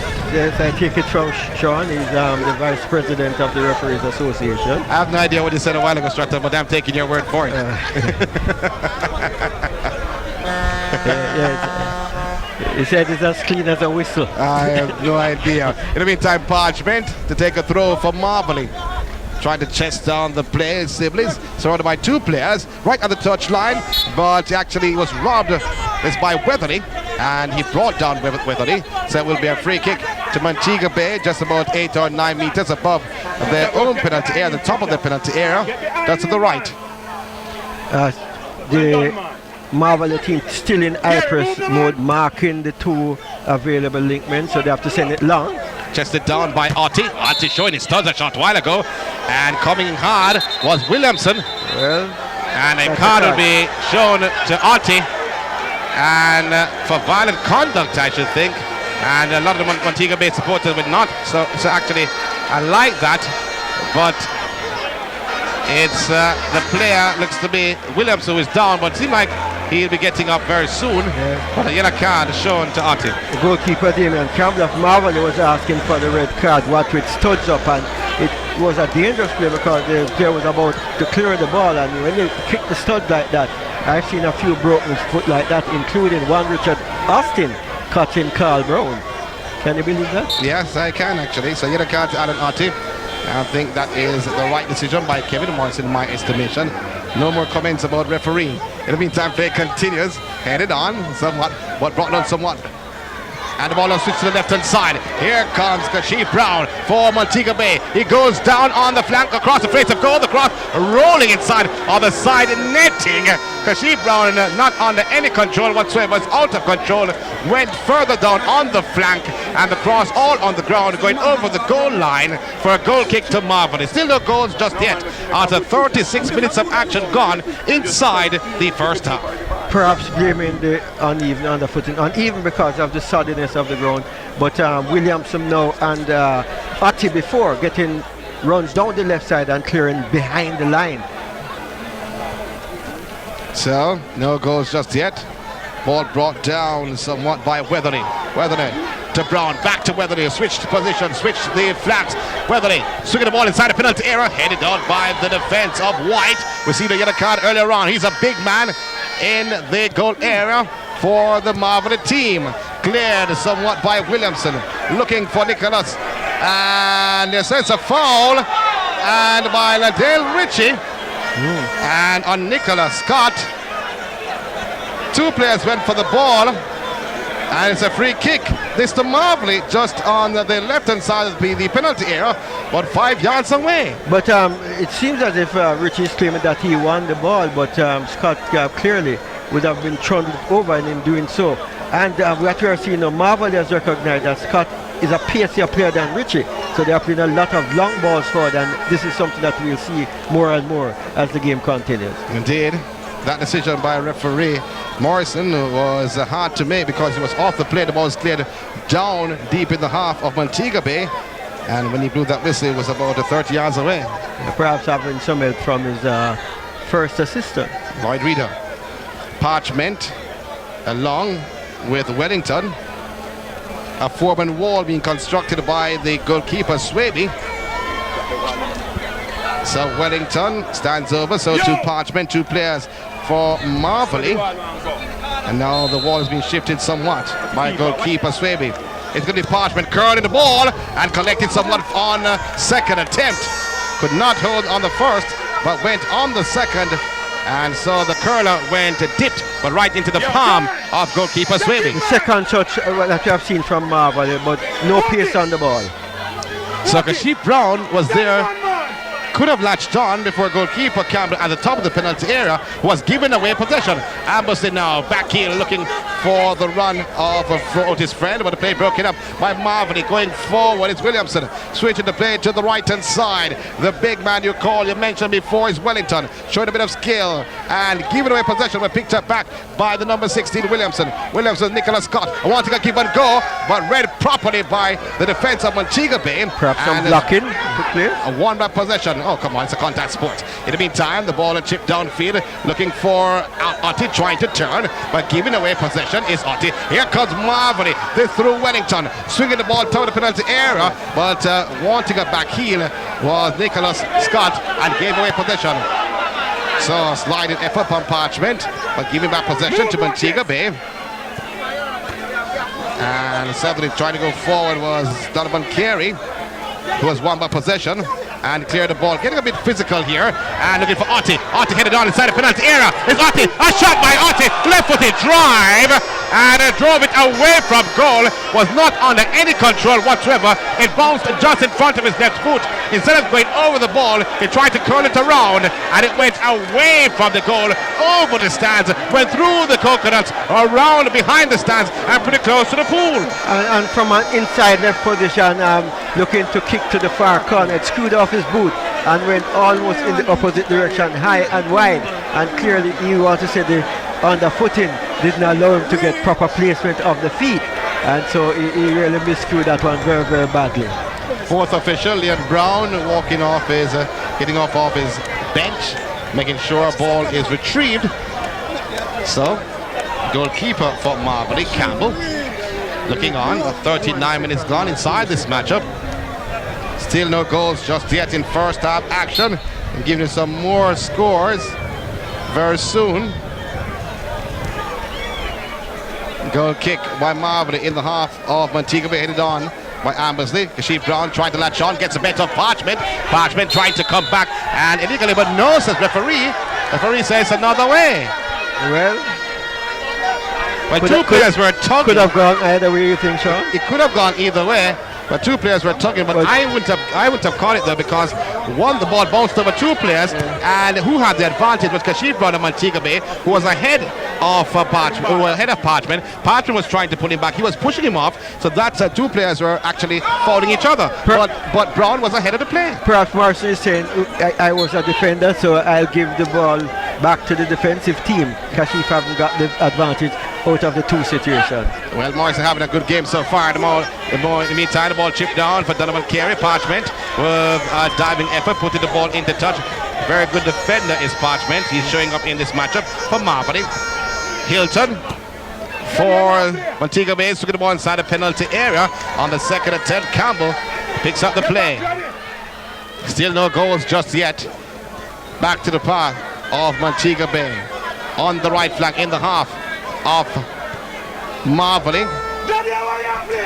I take it from Sean. He's the vice president of the Referees Association. I have no idea what you said a while ago, Strata, but I'm taking your word for it. He said it's as clean as a whistle. I have no idea. In the meantime, Parchment to take a throw for Marvarley. Trying to chest down the play, Siblings, surrounded by two players right at the touchline, but actually was robbed. This by Weatherly, and he brought down Weatherly, so it will be a free kick to Montega Bay, just about 8 or 9 meters above their own penalty area, the top of the penalty area. That's to the right. The Marvarley team still in high press mode, marking the two available linkmen, so they have to send it long. Chested down by Otti. Otti showing his studs a shot while ago, and coming hard was Williamson. Well, and a card will be shown to Otti, and for violent conduct, I should think. And a lot of the Montega Bay supporters would not. So actually, I like that, but it's the player looks to be Williams who is down, but it seems like he'll be getting up very soon. But a yellow card shown to Otti. The goalkeeper Damien Campbell of Marvarley was asking for the red card, what with studs up, and it was a dangerous play because the player was about to clear the ball, and when you kick the stud like that, I've seen a few broken foot like that, including one Richard Austin cutting Carl Brown. Can you believe that? Yes, I can actually. So yellow card to Alan Otti. I think that is the right decision by Kevin Morris in my estimation. No more comments about refereeing. In the meantime, play continues. Headed on somewhat, but brought down somewhat. And the ball will switch to the left-hand side. Here comes Kashif Brown for Montega Bay. He goes down on the flank across the face of goal. The cross rolling inside on the side netting. Kashif Brown not under any control whatsoever. It's out of control. Went further down on the flank, and the cross all on the ground, going over the goal line for a goal kick to Marvarley. Still no goals just yet after 36 minutes of action gone inside the first half. Perhaps blaming the uneven underfooting, uneven because of the suddenness of the ground, but Williamson now and Otti before getting runs down the left side and clearing behind the line. So no goals just yet. Ball brought down somewhat by Weatherly. Weatherly to Brown, back to Weatherly, switched position, switched the flanks. Weatherly swinging the ball inside the penalty area, headed out by the defense of White. We see the yellow card earlier on. He's a big man in the goal area for the Marvarley team. Cleared somewhat by Williamson, looking for Nicholas, and there's a foul, and by Ladale Ritchie, and on Nicholas Scott. Two players went for the ball, and it's a free kick. This to Marvarley, just on the left-hand side of the penalty area, but 5 yards away. But it seems as if Richie is claiming that he won the ball, but Scott clearly would have been trundled over in him doing so. And what we are seeing now, Marvarley has recognized that Scott is a pacier player than Richie, so they are playing a lot of long balls forward, and this is something that we'll see more and more as the game continues. Indeed. That decision by referee Morrison was hard to make because he was off the play. The ball was cleared down deep in the half of Montega Bay, and when he blew that whistle, it was about 30 yards away. Perhaps having some help from his first assistant, Lloyd Reader. Parchment along with Wellington. A 4-man wall being constructed by the goalkeeper Swaby. So Wellington stands over, so to Parchment, 2 players for Marvarley. And now the wall has been shifted somewhat by goalkeeper Swaby. It's going to be Parchment curling the ball and collected somewhat on second attempt. Could not hold on the first, but went on the second. And so the curler went dipped, but right into the palm of goalkeeper Swaby. The second touch that you have seen from Marvarley, but no pace on the ball. So Kashif Brown was there could have latched on before goalkeeper Campbell at the top of the penalty area was giving away possession. Ambersley now back heel looking for the run of Otis Friend, but the play broken up by Marvarley. Going forward, it's Williamson switching the play to the right hand side. The big man you mentioned before is Wellington, showing a bit of skill and giving away possession. We're picked up back by the number 16 Williamson. Nicholas Scott wanting to keep and go, but read properly by the defense of Montega Bay. Perhaps some blocking. A one-back possession. Oh, come on, it's a contact sport. In the meantime, the ball and chip downfield, looking for Otti trying to turn, but giving away possession is Otti. Here comes Marvarley. They through Wellington, swinging the ball toward the penalty area, but wanting a back heel was Nicholas Scott and gave away possession. So sliding effort on Parchment, but giving back possession to Montega Bay. And suddenly trying to go forward was Donovan Carey, who has won by possession and cleared the ball. Getting a bit physical here and looking for Otti. Otti headed on inside the penalty area. It's Otti. A shot by Otti. Left-footed drive and drove it away from goal. Was not under any control whatsoever. It bounced just in front of his left foot. Instead of going over the ball, he tried to curl it around and it went away from the goal, over the stands, went through the coconuts, around behind the stands and pretty close to the pool. And from an inside left position, looking to kick to the far corner, it screwed off his boot and went almost in the opposite direction, high and wide, and clearly you want to say the underfooting didn't allow him to get proper placement of the feet, and so he really miscued that one very, very badly. Fourth official, Leon Brown, getting off his bench, making sure a ball is retrieved. So goalkeeper for Marvarley, Campbell, looking on. 39 minutes gone inside this matchup. Still no goals just yet in first half action. And giving you some more scores very soon. Goal kick by Marvarley in the half of Montega Bay, headed on by Ambersley. Kashif Brown trying to latch on, gets a bit of Parchment. Parchment trying to come back and illegally, but no, says referee. Referee says another way. Well, two players were tugging. Could have gone either way, you think, Sean? It could have gone either way, but two players were tugging. But I wouldn't have caught it though, because one, the ball bounced over two players, and who had the advantage was Kashif Brown of Montega Bay, who was ahead of Parchment. Parchment was trying to pull him back. He was pushing him off, so that two players were actually fouling each other. But Brown was ahead of the play. Perhaps Morrison is saying, I was a defender, so I'll give the ball back to the defensive team. Kashif haven't got the advantage out of the two situations. Well, Morrison having a good game so far. In the meantime, the ball chipped down for Donovan Carey. Parchment with a diving effort, putting the ball into touch. Very good defender is Parchment. He's showing up in this matchup for Marvarley. Hilton for Montega Bay, took the ball inside the penalty area on the second attempt. Campbell picks up the play. Still no goals just yet. Back to the path of Montega Bay on the right flank in the half of Marvarley.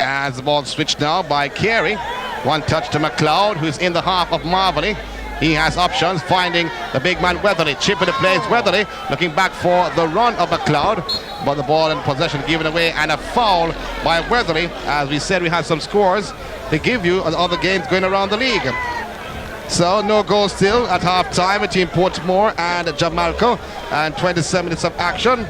As the ball switched now by Carey. One touch to McLeod, who's in the half of Marvarley. He has options, finding the big man Weatherly. Chip in the plays, Weatherly looking back for the run of McLeod, but the ball in possession given away, and a foul by Weatherly. As we said, we have some scores to give you on other games going around the league. So no goals still at half time between Portmore and Jamalco, and 27 minutes of action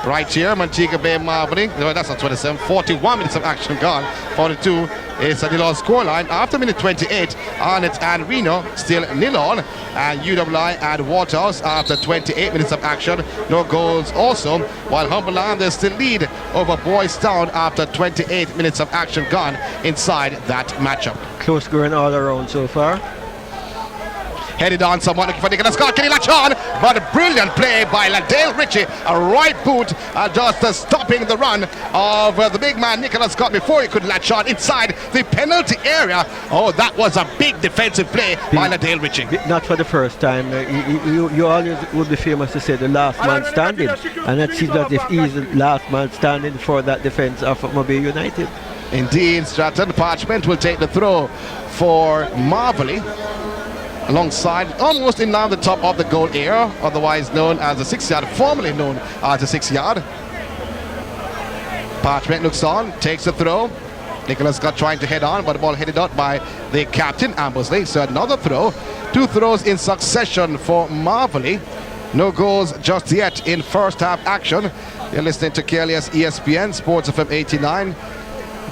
right here. Montega Bay Marvarley. No, that's not 27. 41 minutes of action gone. 42 is a nil-all scoreline. After minute 28, Arnett and Reno still nil-all, and UWI and Waterhouse after 28 minutes of action. No goals also, while Humberland still lead over Boys Town after 28 minutes of action gone inside that matchup. Close scoring all around so far. Headed on somewhat, looking for Nicholas Scott. Can he latch on? But a brilliant play by Ladale Ritchie. A right boot just stopping the run of the big man Nicholas Scott before he could latch on inside the penalty area. Oh, that was a big defensive play by Ladale Ritchie. Not for the first time. You always would be famous to say the last man standing. And it seems as if he's the last man standing for that defense of Mobile United. Indeed, Stratton. Parchment will take the throw for Marvarley. Alongside, almost in line the top of the goal area, otherwise known as the 6 yard, formerly known as the 6 yard. Parchment looks on, takes the throw. Nicholas Scott trying to head on, but the ball headed out by the captain, Ambersley. So another throw 2 throws in succession for Marvarley. No goals just yet in first half action. You're listening to KLS ESPN Sports FM 89.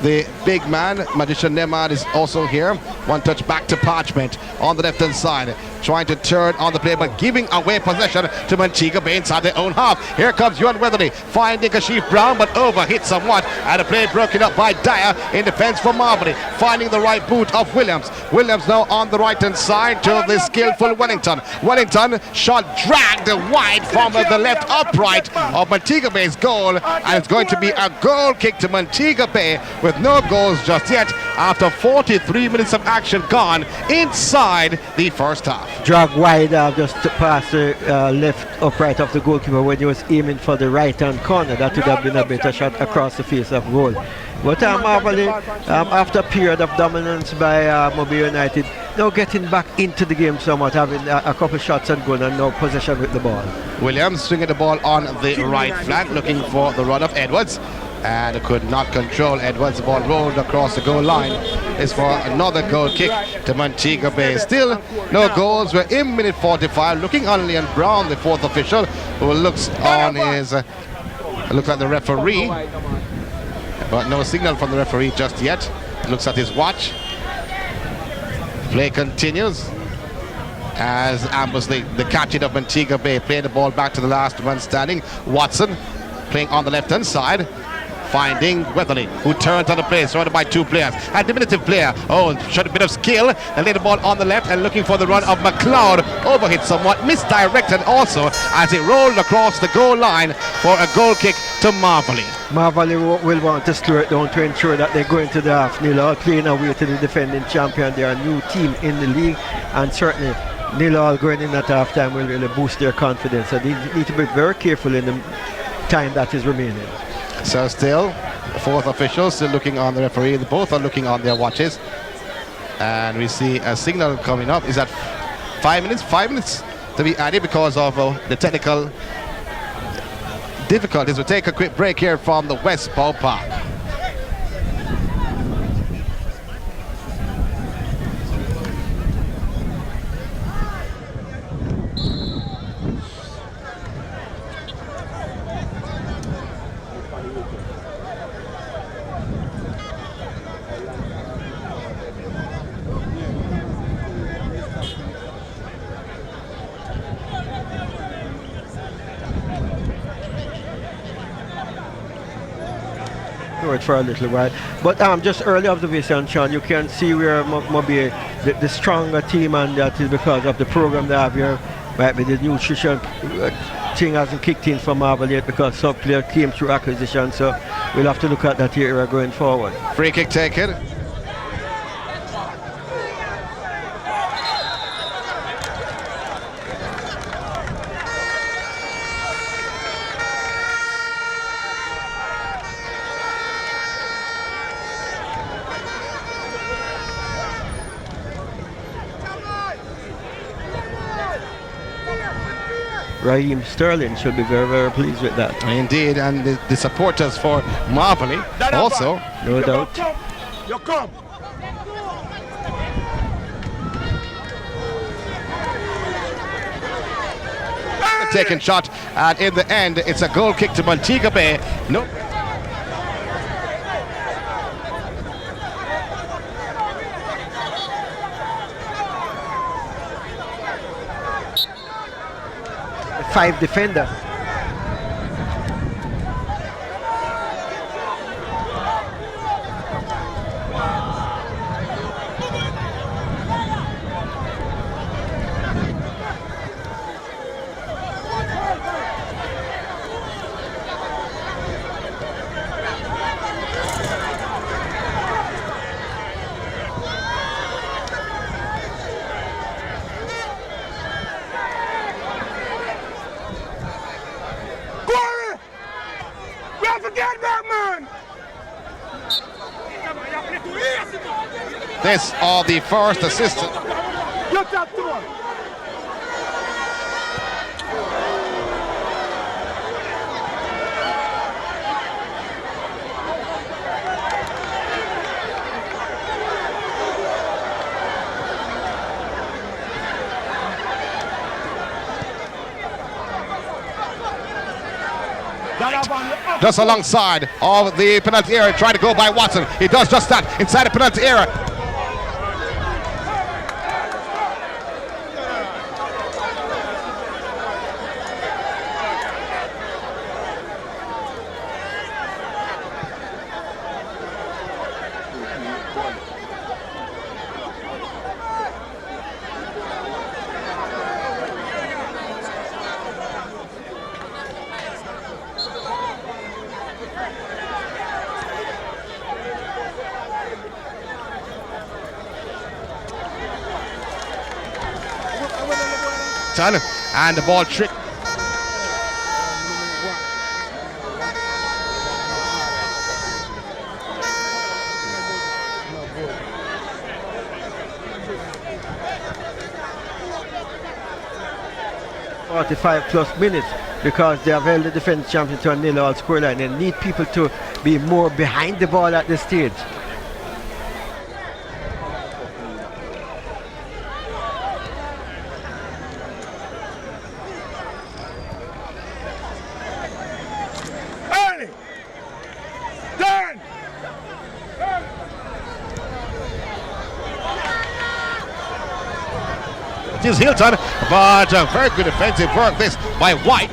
The big man, Magician Nemad, is also here. One touch back to Parchment on the left-hand side. Trying to turn on the play, but giving away possession to Montega Bay inside their own half. Here comes Ewan Weatherly, finding Kashif Brown, but overhit somewhat. And the play broken up by Dyer in defense for Marvarley. Finding the right boot of Williams. Williams now on the right-hand side to the skillful Wellington. Wellington shot dragged wide from the left upright of Montega Bay's goal. And it's going to be a goal kick to Montega Bay with no goals just yet after 43 minutes of action gone inside the first half. Drag wide just past the left upright of the goalkeeper when he was aiming for the right hand corner. That would have been a better shot across the face of goal. But Marvarley, after a period of dominance by MBU United, now getting back into the game somewhat, having a couple shots and goal and no possession with the ball. Williams swinging the ball on the right flank, looking for the run of Edwards. And could not control Edwards. The ball rolled across the goal line. Is for another goal kick to Montega Bay. Still no goals. We're in minute 45. Looking on Leon Brown, the 4th official, who looks on his looks at the referee, but no signal from the referee just yet. Looks at his watch. Play continues as Ambersley, the catching of Montega Bay, playing the ball back to the last man standing. Watson playing on the left hand side, finding Weatherly, who turns on the play, surrounded by 2 players. A diminutive player, showed a bit of skill, and laid the ball on the left and looking for the run of McLeod. Overhit somewhat, misdirected also as it rolled across the goal line for a goal kick to Marvarley. Marvarley will want to slow it down to ensure that they go into the half. Nil playing away to the defending champion. They are a new team in the league, and certainly nil going in at half time will really boost their confidence. So they need to be very careful in the time that is remaining. So still, the 4th official still looking on the referee. Both are looking on their watches. And we see a signal coming up. Is that 5 minutes? 5 minutes to be added because of the technical difficulties. We'll take a quick break here from the West Ballpark. For a little while, but just early observation, Sean, you can see where maybe the stronger team, and that is because of the program they have here. Might be the nutrition thing hasn't kicked in for Marvel yet because some player came through acquisition, so we'll have to look at that area going forward. Free kick taken. Raheem Sterling should be very, very pleased with that. Indeed, and the supporters for Marvarley also. No doubt. You come. Taken shot, and in the end, it's a goal kick to Montega Bay. No. Five defender. This are the first assistant. just alongside of the penalty area, trying to go by Watson. He does just that inside the penalty area. And the ball trick. +45 minutes because they have held the defense champion to a 0-0 scoreline. They need people to be more behind the ball at this stage. It is Hilton, but very good defensive work this by White.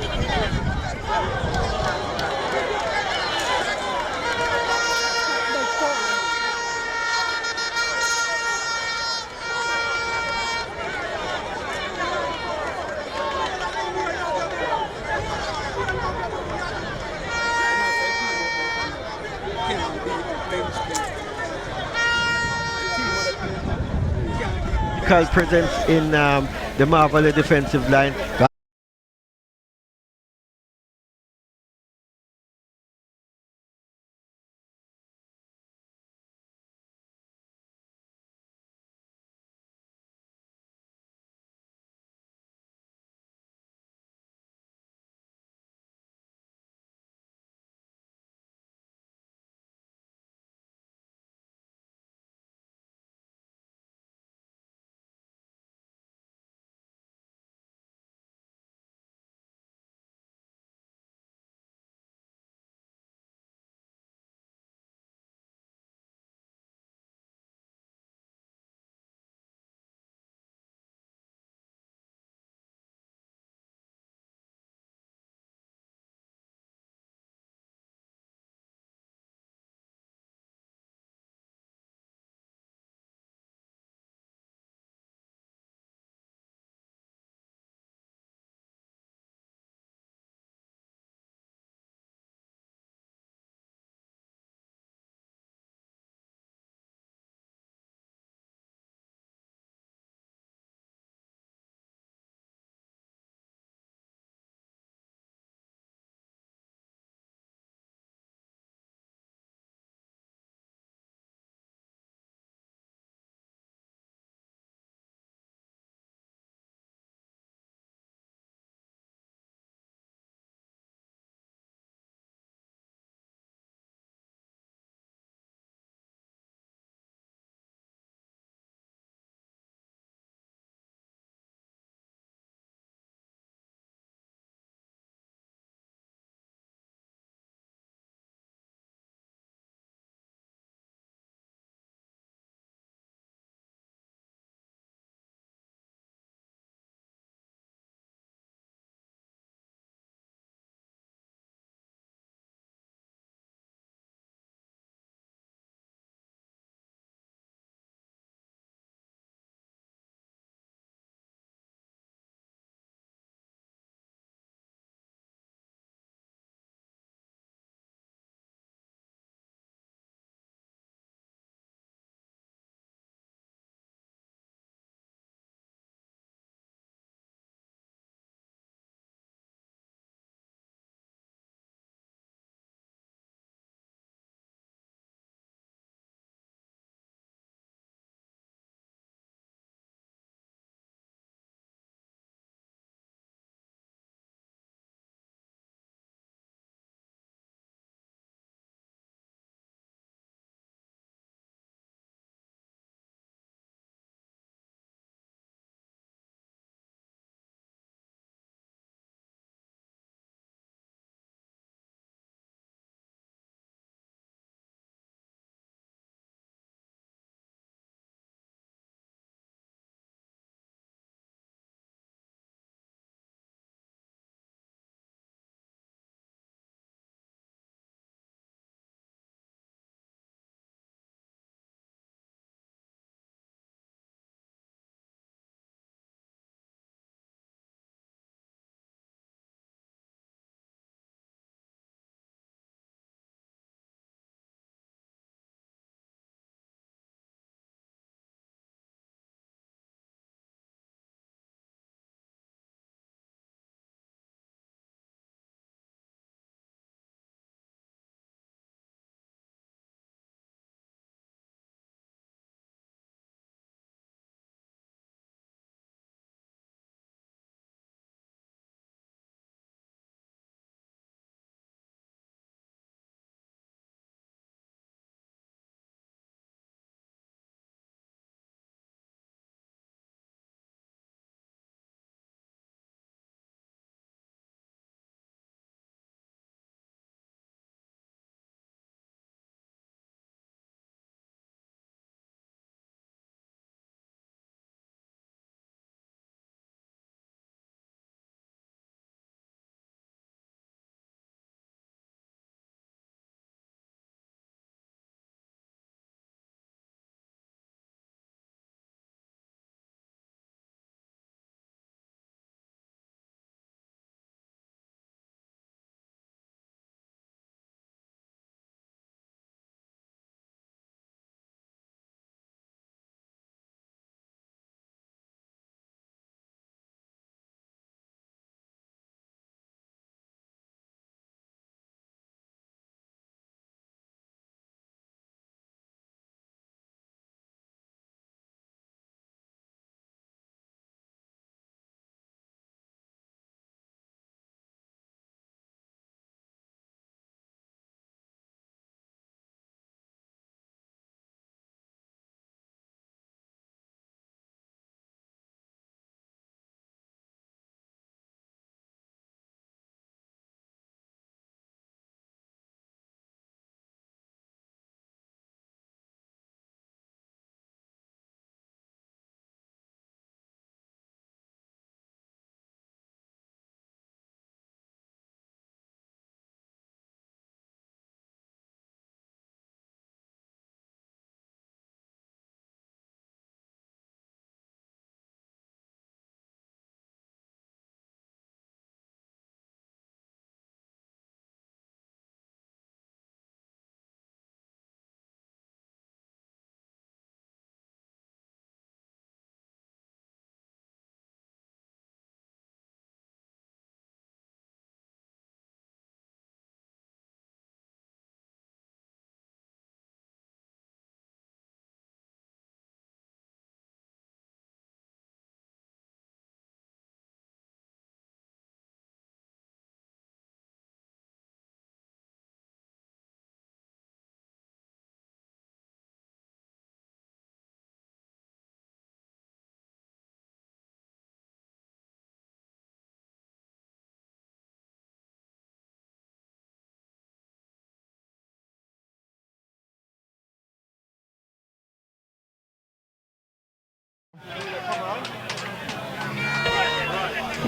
Presence in the Marvarley defensive line.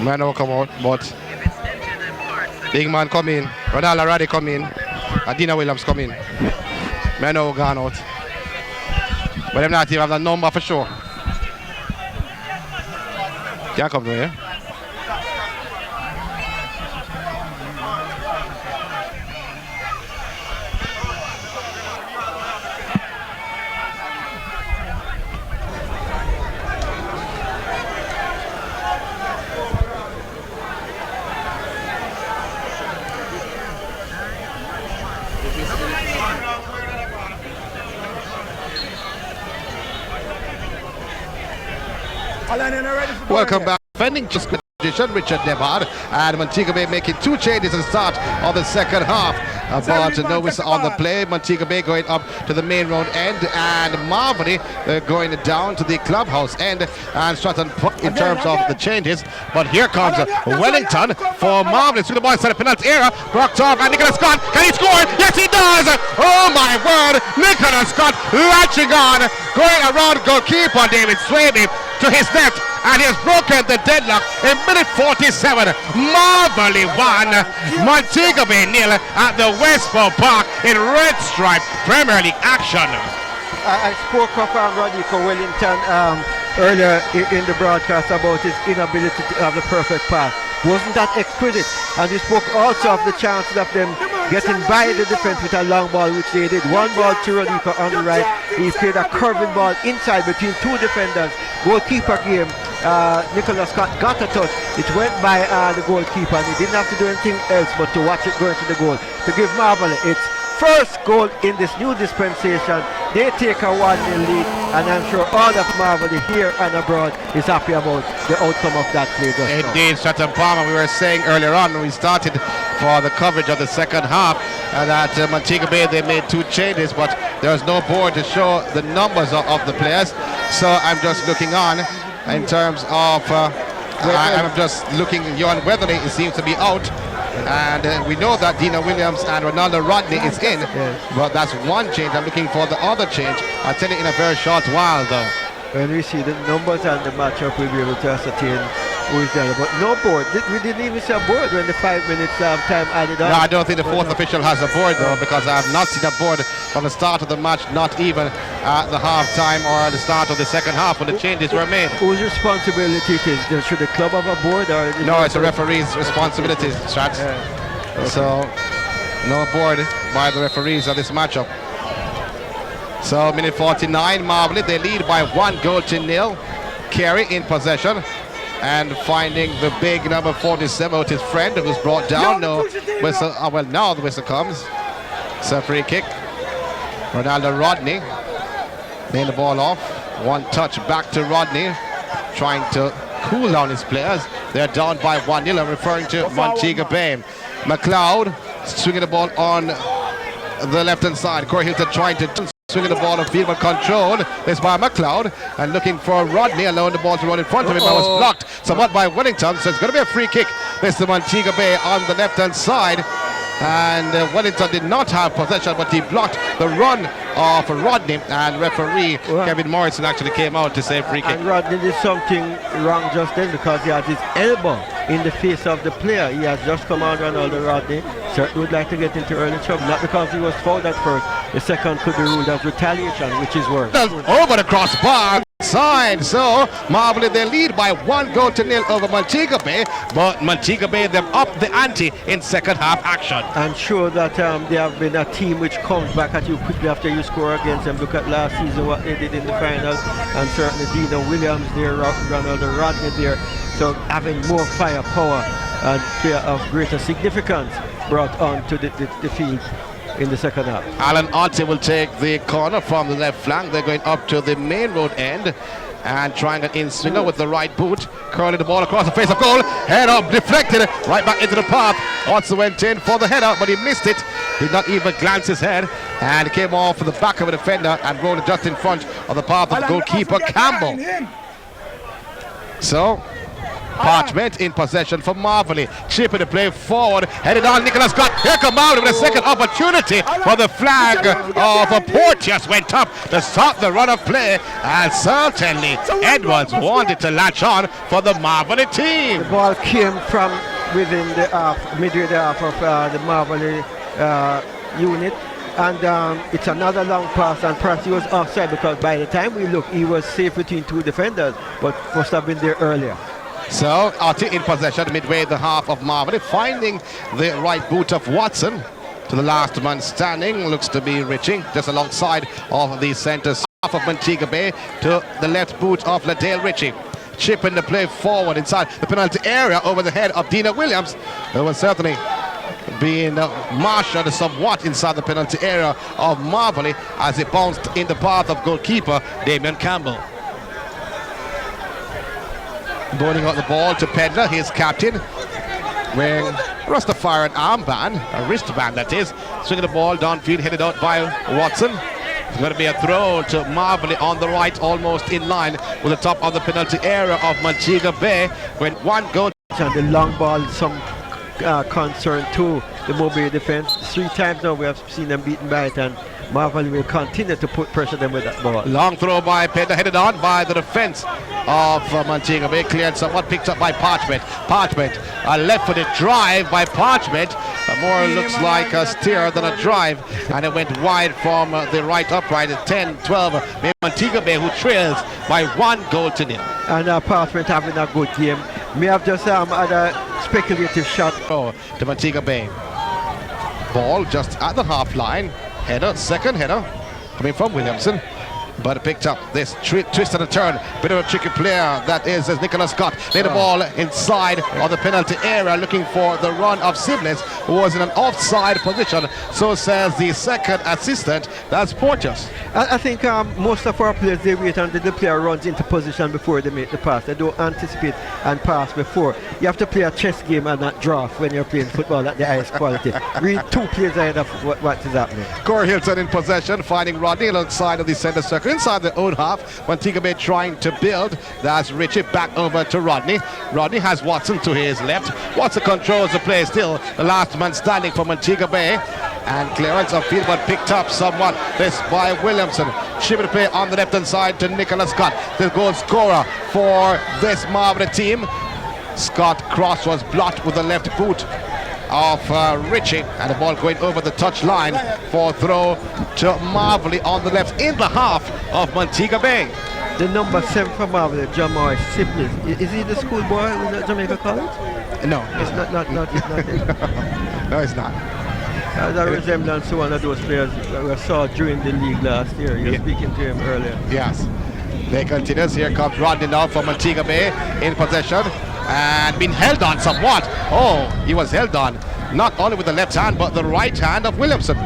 Man will come out, but big man come in. Ronaldo Roddy come in. Adina Williams come in. Man will gone out. But them not even have the number for sure. Can't come down here. Welcome back. Defending position, Richard Devard and Montega Bay making 2 changes at the start of the second half. But no whistle on the play. Montega Bay going up to the main road end and Marvarley going down to the clubhouse end and Stratton in terms of the changes. But here comes Wellington for Marvarley through the ball inside the penalty area. Blocked off and Nicholas Scott. Can he score? Yes, he does. Oh my word. Nicholas Scott latching on, going around goalkeeper David Swaby to his net. And he has broken the deadlock in minute 47. Marvarley 1, Montega Bay 0 at the Westport Park in Red Stripe Premier League action. I spoke of Rodrigo Wellington earlier in the broadcast about his inability to have the perfect pass. Wasn't that exquisite? And we spoke also of the chances of them getting by the defense with a long ball, which they did. One ball to Rodrigo on the right. He played a curving ball inside between 2 defenders. Goalkeeper game. Nicholas Scott got a touch. It went by the goalkeeper and he didn't have to do anything else but to watch it go into the goal. To give Marvarley its first goal in this new dispensation. They take a 1-0 lead and I'm sure all of Marvarley here and abroad is happy about the outcome of that play. Indeed, Stratton Palmer, we were saying earlier on when we started for the coverage of the second half that Montega Bay, they made 2 changes, but there's no board to show the numbers of the players. So I'm just looking on in terms of I'm just looking. Johan Weatherly seems to be out, and we know that Dina Williams and Ronaldo Rodney is in, but that's 1 change. I'm looking for the other change. I'll tell you in a very short while though. When we see the numbers and the matchup, we'll be able to ascertain who is there. But no board. We didn't even see a board when the 5 minutes time added on. No, I don't think the 4th official has a board though, because I have not seen a board from the start of the match, not even at the half time or the start of the second half when the changes were made. Whose responsibility it is? Should the club have a board or? No, it's a referee's responsibility, Strats. Okay. So no board by the referees of this matchup. So minute 49, Marvarley, they lead by 1-0. Carey in possession and finding the big number 47 with his friend, who's brought down. No whistle. Well, now the whistle comes. It's a free kick. Ronaldo Rodney laying the ball off. 1 touch back to Rodney, trying to cool down his players. They're down by 1-0. I'm referring to Montega Bay. McLeod swinging the ball on the left-hand side. Corey Hilton trying to swinging the ball on field, but controlled. This by McLeod and looking for Rodney, allowing the ball to run in front of him. That was blocked somewhat by Wellington, so it's going to be a free kick. This is Montega Bay on the left-hand side. And Wellington did not have possession, but he blocked the run of Rodney, and referee Kevin Morrison actually came out to say free kick. And Rodney did something wrong just then because he had his elbow in the face of the player. He has just come out on Ronaldo Rodney. Certainly would like to get into early trouble, not because he was fouled at first. The second could be ruled as retaliation, which is worse. Over the crossbar side, so Marvarley they lead by 1-0 over Montega Bay, but Montega Bay them up the ante in second half action. I'm sure that they have been a team which comes back at you quickly after you score against them. Look at last season what they did in the final, and certainly Dina Williams there, Ronaldo Rodney there. So having more firepower and player of greater significance brought on to the field in the second half. Alan Otte will take the corner from the left flank. They're going up to the main road end and trying an in-swinger with the right boot, curling the ball across the face of goal. Head up, deflected, right back into the path. Also went in for the header, but he missed it. Did not even glance his head, and came off the back of a defender and rolled it just in front of the path of goalkeeper Campbell. So Parchment in possession for Marvarley. Chip in the play forward. Headed on Nicholas Scott. Here come Marvarley with a second opportunity for the flag of a Porteous went up to stop the run of play. And certainly Edwards wanted to latch on for the Marvarley team. The ball came from within the half, midway the half of the Marvarley unit. And it's another long pass, and perhaps he was offside because by the time we look, he was safe between two defenders, but must have been there earlier. So Otti in possession midway the half of Marvarley, finding the right boot of Watson to the last man standing. Looks to be Richie just alongside of the centres half of Montega Bay to the left boot of Ladale Ritchie. Chip in the play forward inside the penalty area over the head of Dina Williams. There was certainly being marshaled somewhat inside the penalty area of Marvarley as it bounced in the path of goalkeeper Damian Campbell. Bowling out the ball to Pedler, his captain, wearing Rastafarian armband, a wristband that is, swinging the ball downfield, headed out by Watson. It's going to be a throw to Marvarley on the right, almost in line with the top of the penalty area of Montega Bay, when one goal. And the long ball, some concern to the Mobile defense. 3 times now we have seen them beaten by it, and Marvarley will continue to put pressure them with that ball. Long throw by Pedder, headed on by the defense of Montega Bay, cleared somewhat, picked up by Parchment. Parchment, a left-footed drive by Parchment. More looks like a steer than a drive, and it went wide from the right upright at 10-12. Montega Bay, who trails by 1-0. And Parchment having a good game. May have just had a speculative shot. To Montega Bay. Ball just at the half line. Header, second header coming from Williamson, but picked up this twist and a turn. Bit of a tricky player that is Nicholas Scott. Laid the ball inside of the penalty area, looking for the run of Siblings, who was in an offside position. So says the second assistant, that's Porteous. I think most of our players, they wait until the player runs into position before they make the pass. They don't anticipate and pass before. You have to play a chess game and not draft when you're playing football at the highest quality. Read 2 plays ahead of what is happening. Corey Hilton in possession, finding Rodney alongside of the centre circle. Inside the own half, Montega Bay trying to build. That's Richie back over to Rodney. Rodney has Watson to his left. Watson controls the play, still the last man standing for Montega Bay. And clearance of field, but picked up somewhat this by Williamson. Shipping the play on the left-hand side to Nicholas Scott, the goal scorer for this Marvarley team. Scott cross was blocked with the left boot of Richie, and the ball going over the touch line for throw to Marvarley on the left in the half of Montega Bay. The number 7 for Marvarley, Jamal Siblings. Is he the schoolboy at Jamaica College? No. It's not it. No, it's not. That resemblance to one of those players we saw during the league last year. You were speaking to him earlier. Yes. They continues. Here comes Rodney now for Montega Bay in possession and being held on somewhat. Oh, he was held on not only with the left hand but the right hand of Williamson.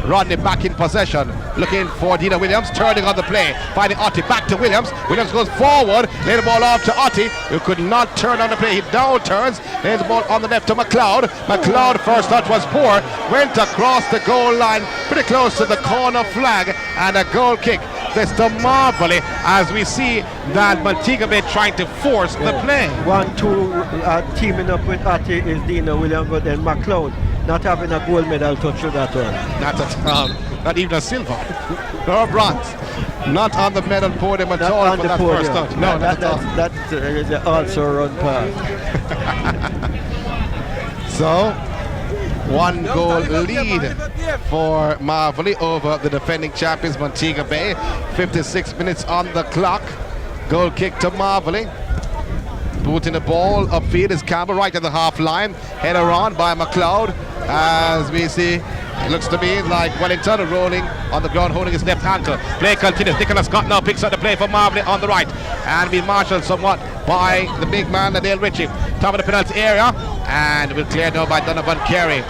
Rodney back in possession, looking for Dina Williams, turning on the play, finding Otti back to Williams. Williams goes forward, lay the ball off to Otti, who could not turn on the play. He down turns, lays the ball on the left to McLeod. McLeod first touch was poor, went across the goal line, pretty close to the corner flag, and a goal kick. This to Marvarley, as we see that Montega Bay trying to force the play. 1-2 teaming up with Otti is Dina Williams, but then McLeod not having a gold medal touch to that one. Not at all. Not even a silver or bronze. Not on the medal podium at all for that first touch. No, not at all. That's also run pass. So, 1-goal lead for Marvarley over the defending champions Montega Bay. 56 minutes on the clock. Goal kick to Marvarley. Booting the ball upfield is Campbell right at the half line. Header on by McLeod. As we see, it looks to me like Wellington rolling on the ground, holding his left ankle. Play continues. Nicholas Scott now picks up the play for Marvarley on the right, and be marshaled somewhat by the big man, Ladale Ritchie. Top of the penalty area, and will clear now by Donovan Carey.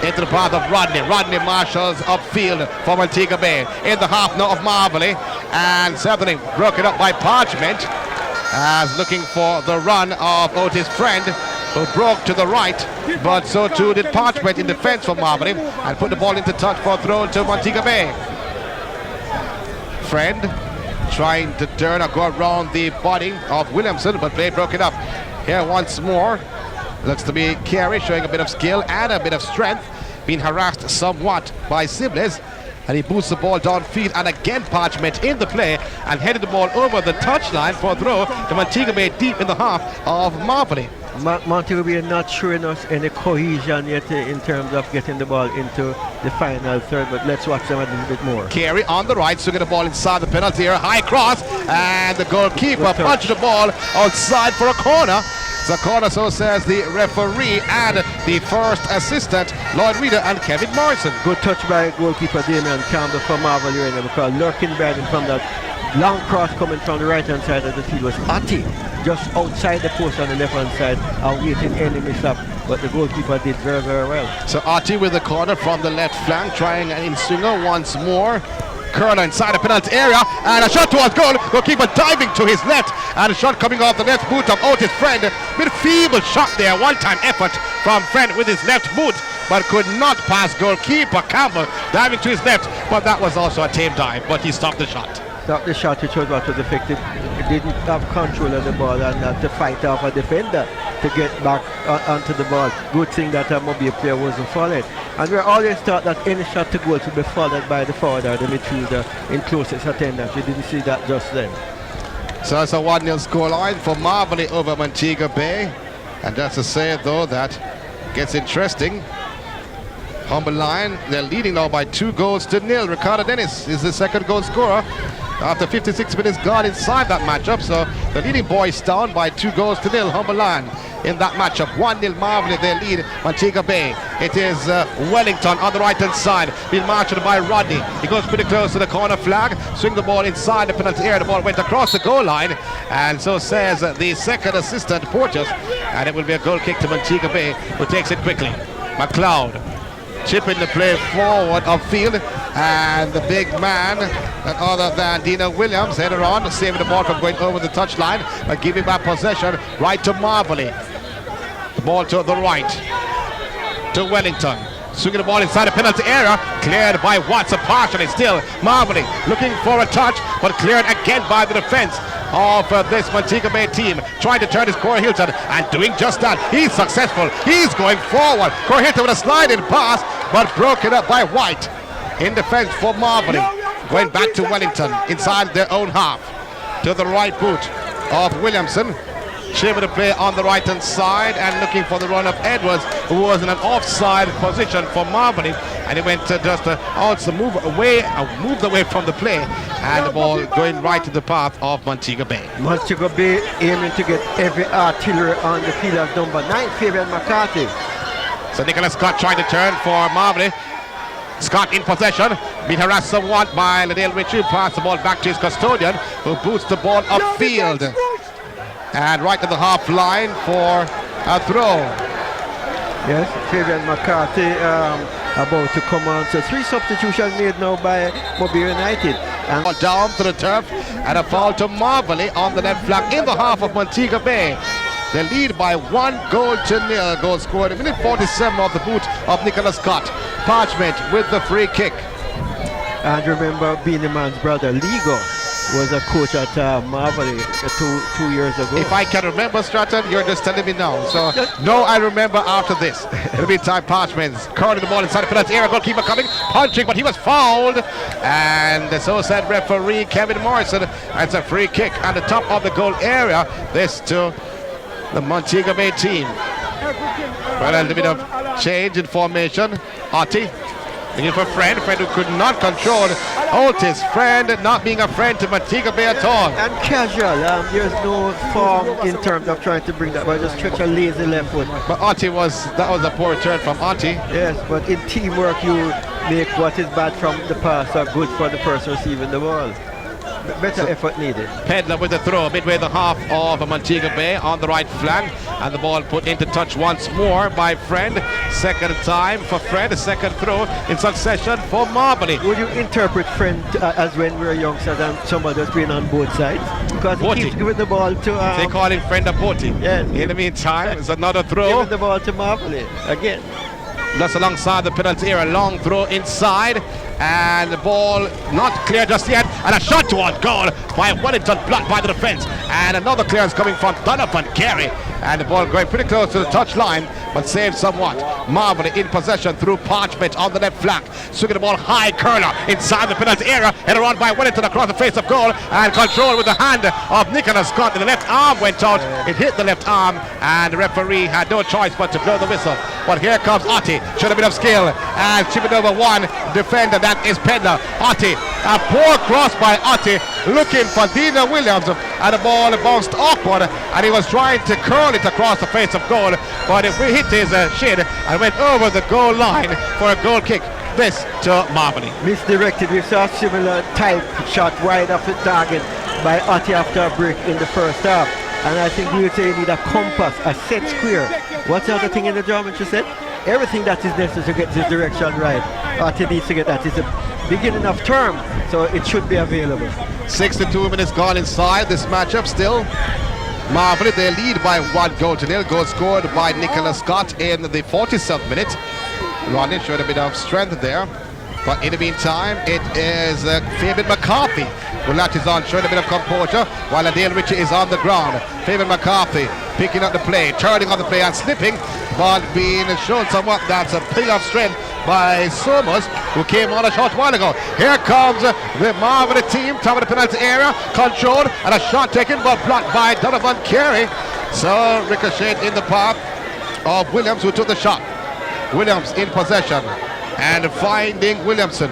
Into the path of Rodney. Rodney marshals upfield for Montega Bay. In the half now of Marvarley, and certainly broken up by Parchment, as looking for the run of Otis Friend, who broke to the right, but so too did Parchment in defense for Marvarley, and put the ball into touch for a throw to Montega Bay. Friend trying to turn or go around the body of Williamson, but play broken up Here once more. Looks to be Carey showing a bit of skill and a bit of strength. Being harassed somewhat by Sibley's. And he boosts the ball downfield, and again Parchment in the play and headed the ball over the touchline for a throw to Montega Bay deep in the half of Marvarley. Montega Bay not showing us any cohesion yet in terms of getting the ball into the final third, but let's watch them a little bit more. Carey on the right, swinging the ball inside the penalty area, high cross, and the goalkeeper punched the ball outside for a corner. It's a corner, so says the referee and the first assistant, Lloyd Reader and Kevin Morrison. Good touch by goalkeeper Damien Campbell for Marvarley, because lurking behind him from that long cross coming from the right hand side of the field was Ati, just outside the post on the left hand side, awaiting any miss-up, but the goalkeeper did very, very well. So Ati with the corner from the left flank, trying an in-swinger once more. Curler inside the penalty area, and a shot towards goal. Goalkeeper diving to his left, and a shot coming off the left boot of Otis Friend. Bit feeble shot there, one-time effort from Friend with his left boot, but could not pass goalkeeper Campbell diving to his left. But that was also a tame dive, but he stopped the shot. Stopped the shot, which was what was effective. He didn't have control of the ball and had to fight off a defender to get back onto the ball. Good thing that a mobile player wasn't followed. And we always thought that any shot to goal should be followed by the forward or the midfielder in closest attendance. We didn't see that just then. So it's a 1-0 scoreline for Marvarley over Montega Bay. And just to say, though, that gets interesting. Humble line, they're leading now by 2-0. Ricardo Dennis is the second goal scorer after 56 minutes gone inside that matchup. So the leading boys down by 2-0. Humble line in that matchup. 1-0 Marvarley, they lead Montega Bay. It is Wellington on the right hand side, being marshaled by Rodney. He goes pretty close to the corner flag, swing the ball inside the penalty area. The ball went across the goal line, and so says the second assistant Porteous, and it will be a goal kick to Montega Bay, who takes it quickly. McLeod chipping the play forward of field, and the big man, none other than Dino Williams, header on, saving the ball from going over the touchline by giving back possession right to Marvarley. The ball to the right to Wellington, swinging the ball inside the penalty area, cleared by Watson partially. Still Marvarley looking for a touch, but cleared again by the defense of this Montega Bay team, trying to turn his Corey Hilton, and doing just that. He's successful. He's going forward. Corey Hilton with a sliding pass, but broken up by White in defense for Marvarley. Going back to Wellington inside their own half to the right boot of Williamson. Shaving the play on the right hand side and looking for the run of Edwards, who was in an offside position for Marvarley, and he went just also moved away from the play, and the ball going right to the path of Montega Bay. Montega Bay aiming to get every artillery on the field of number 9, Fabian McCarthy. So Nicholas Scott trying to turn for Marvarley. Scott in possession, being harassed somewhat by Liddell Ritchie, pass the ball back to his custodian, who boots the ball upfield. And right to the half line for a throw. Yes, Fabian McCarthy about to come on. So 3 substitutions made now by Mobile United. And down to the turf, and a foul to Marvarley on the left flank in the half of Montega Bay. They lead by 1-0. Goal scored in minute 47 of the boot of Nicholas Scott. Parchment with the free kick. And remember, Beanie Man's brother Ligo was a coach at Marvarley 2 years ago. If I can remember, Stratton, you're just telling me now. So, no, I remember after this. It'll be time. Parchment curling the ball inside the penalty area. Goalkeeper coming, punching, but he was fouled. And so said referee Kevin Morrison. It's a free kick at the top of the goal area. This to the Montega Bay team. Well, a little bit of change in formation. Ati looking for Friend who could not control Otis. Friend not being a friend to Montega Bay at all. And casual, there's no form in terms of trying to bring that, but just stretch a lazy left foot. But Ati that was a poor turn from Ati. Yes, but in teamwork you make what is bad from the pass or good for the person receiving the ball. Better effort needed. Pedler with the throw midway the half of Montega Bay on the right flank, and the ball put into touch once more by Friend. Second time for Friend, a second throw in succession for Marvarley. Would you interpret Friend as when we were youngsters and somebody was playing on both sides? Because he keeps giving the ball to... they call him Friend of Poti. Yes. In the meantime, it's another throw. Giving the ball to Marvarley again. just alongside the penalty area. Long throw inside, and the ball not clear just yet, and a shot toward goal by Wellington, blocked by the defense, and another clearance coming from Donovan Carey, and the ball going pretty close to the touch line, but saved somewhat. Marvarley in possession through Parchment on the left flank, swinging the ball high, curler inside the penalty area, headed on by Wellington across the face of goal, and control with the hand of Nicholas Scott. And the left arm went out, it hit the left arm, and the referee had no choice but to blow the whistle. But here comes Otti, showed a bit of skill, and chipping over one defender, that is Pedler. Otti, a poor cross by Otti, looking for Dina Williams, and the ball bounced awkward, and he was trying to curl it across the face of goal, but if we hit his shin and went over the goal line for a goal kick. This to Marvarley. Misdirected. We saw a similar type shot wide off the target by Otti after a break in the first half. And I think we would say you need a compass, a set square. What's the other thing in the geometry set? Everything that is necessary to get this direction right. Otti needs to get that. It's a beginning of term, so it should be available. 62 minutes gone inside this matchup still. Marvarley, they lead by 1-0. Goal scored by Nicholas Scott in the 47th minute. Ronnie showed a bit of strength there, but in the meantime it is Fabian McCarthy who latches on, showing a bit of composure while Adele Ritchie is on the ground. Fabian McCarthy picking up the play, turning on the play and slipping, but being shown somewhat that's a pill of strength by Somers, who came on a short while ago. Here comes the Marvarley team, top of the penalty area, controlled, and a shot taken but blocked by Donovan Carey. So ricocheted in the path of Williams, who took the shot. Williams in possession and finding Williamson.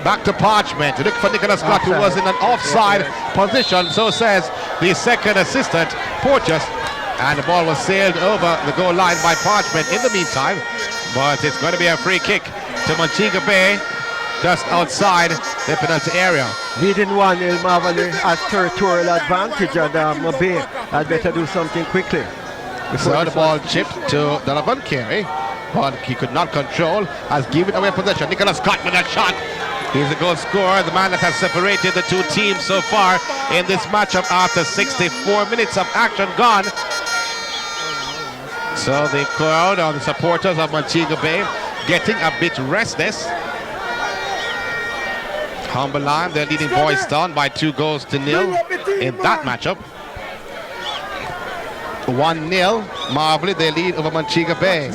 Back to Parchment, look for Nicholas Scott, who was in an offside position, so says the second assistant, Porteous, and the ball was sailed over the goal line by Parchment in the meantime, but it's going to be a free kick to Montega Bay, just outside the penalty area. Leading 1-0, Marvarley has territorial advantage, and Bay had better do something quickly. So the ball chipped to Donovan Carey, but he could not control, has given away possession. Nicholas Scott with a shot. He's the goal scorer, the man that has separated the two teams so far in this matchup after 64 minutes of action gone. So the crowd or the supporters of Montega Bay getting a bit restless. Humberline, they're leading Boys Town by 2-0 in that matchup. 1-0, Marvarley, they lead over Montega Bay.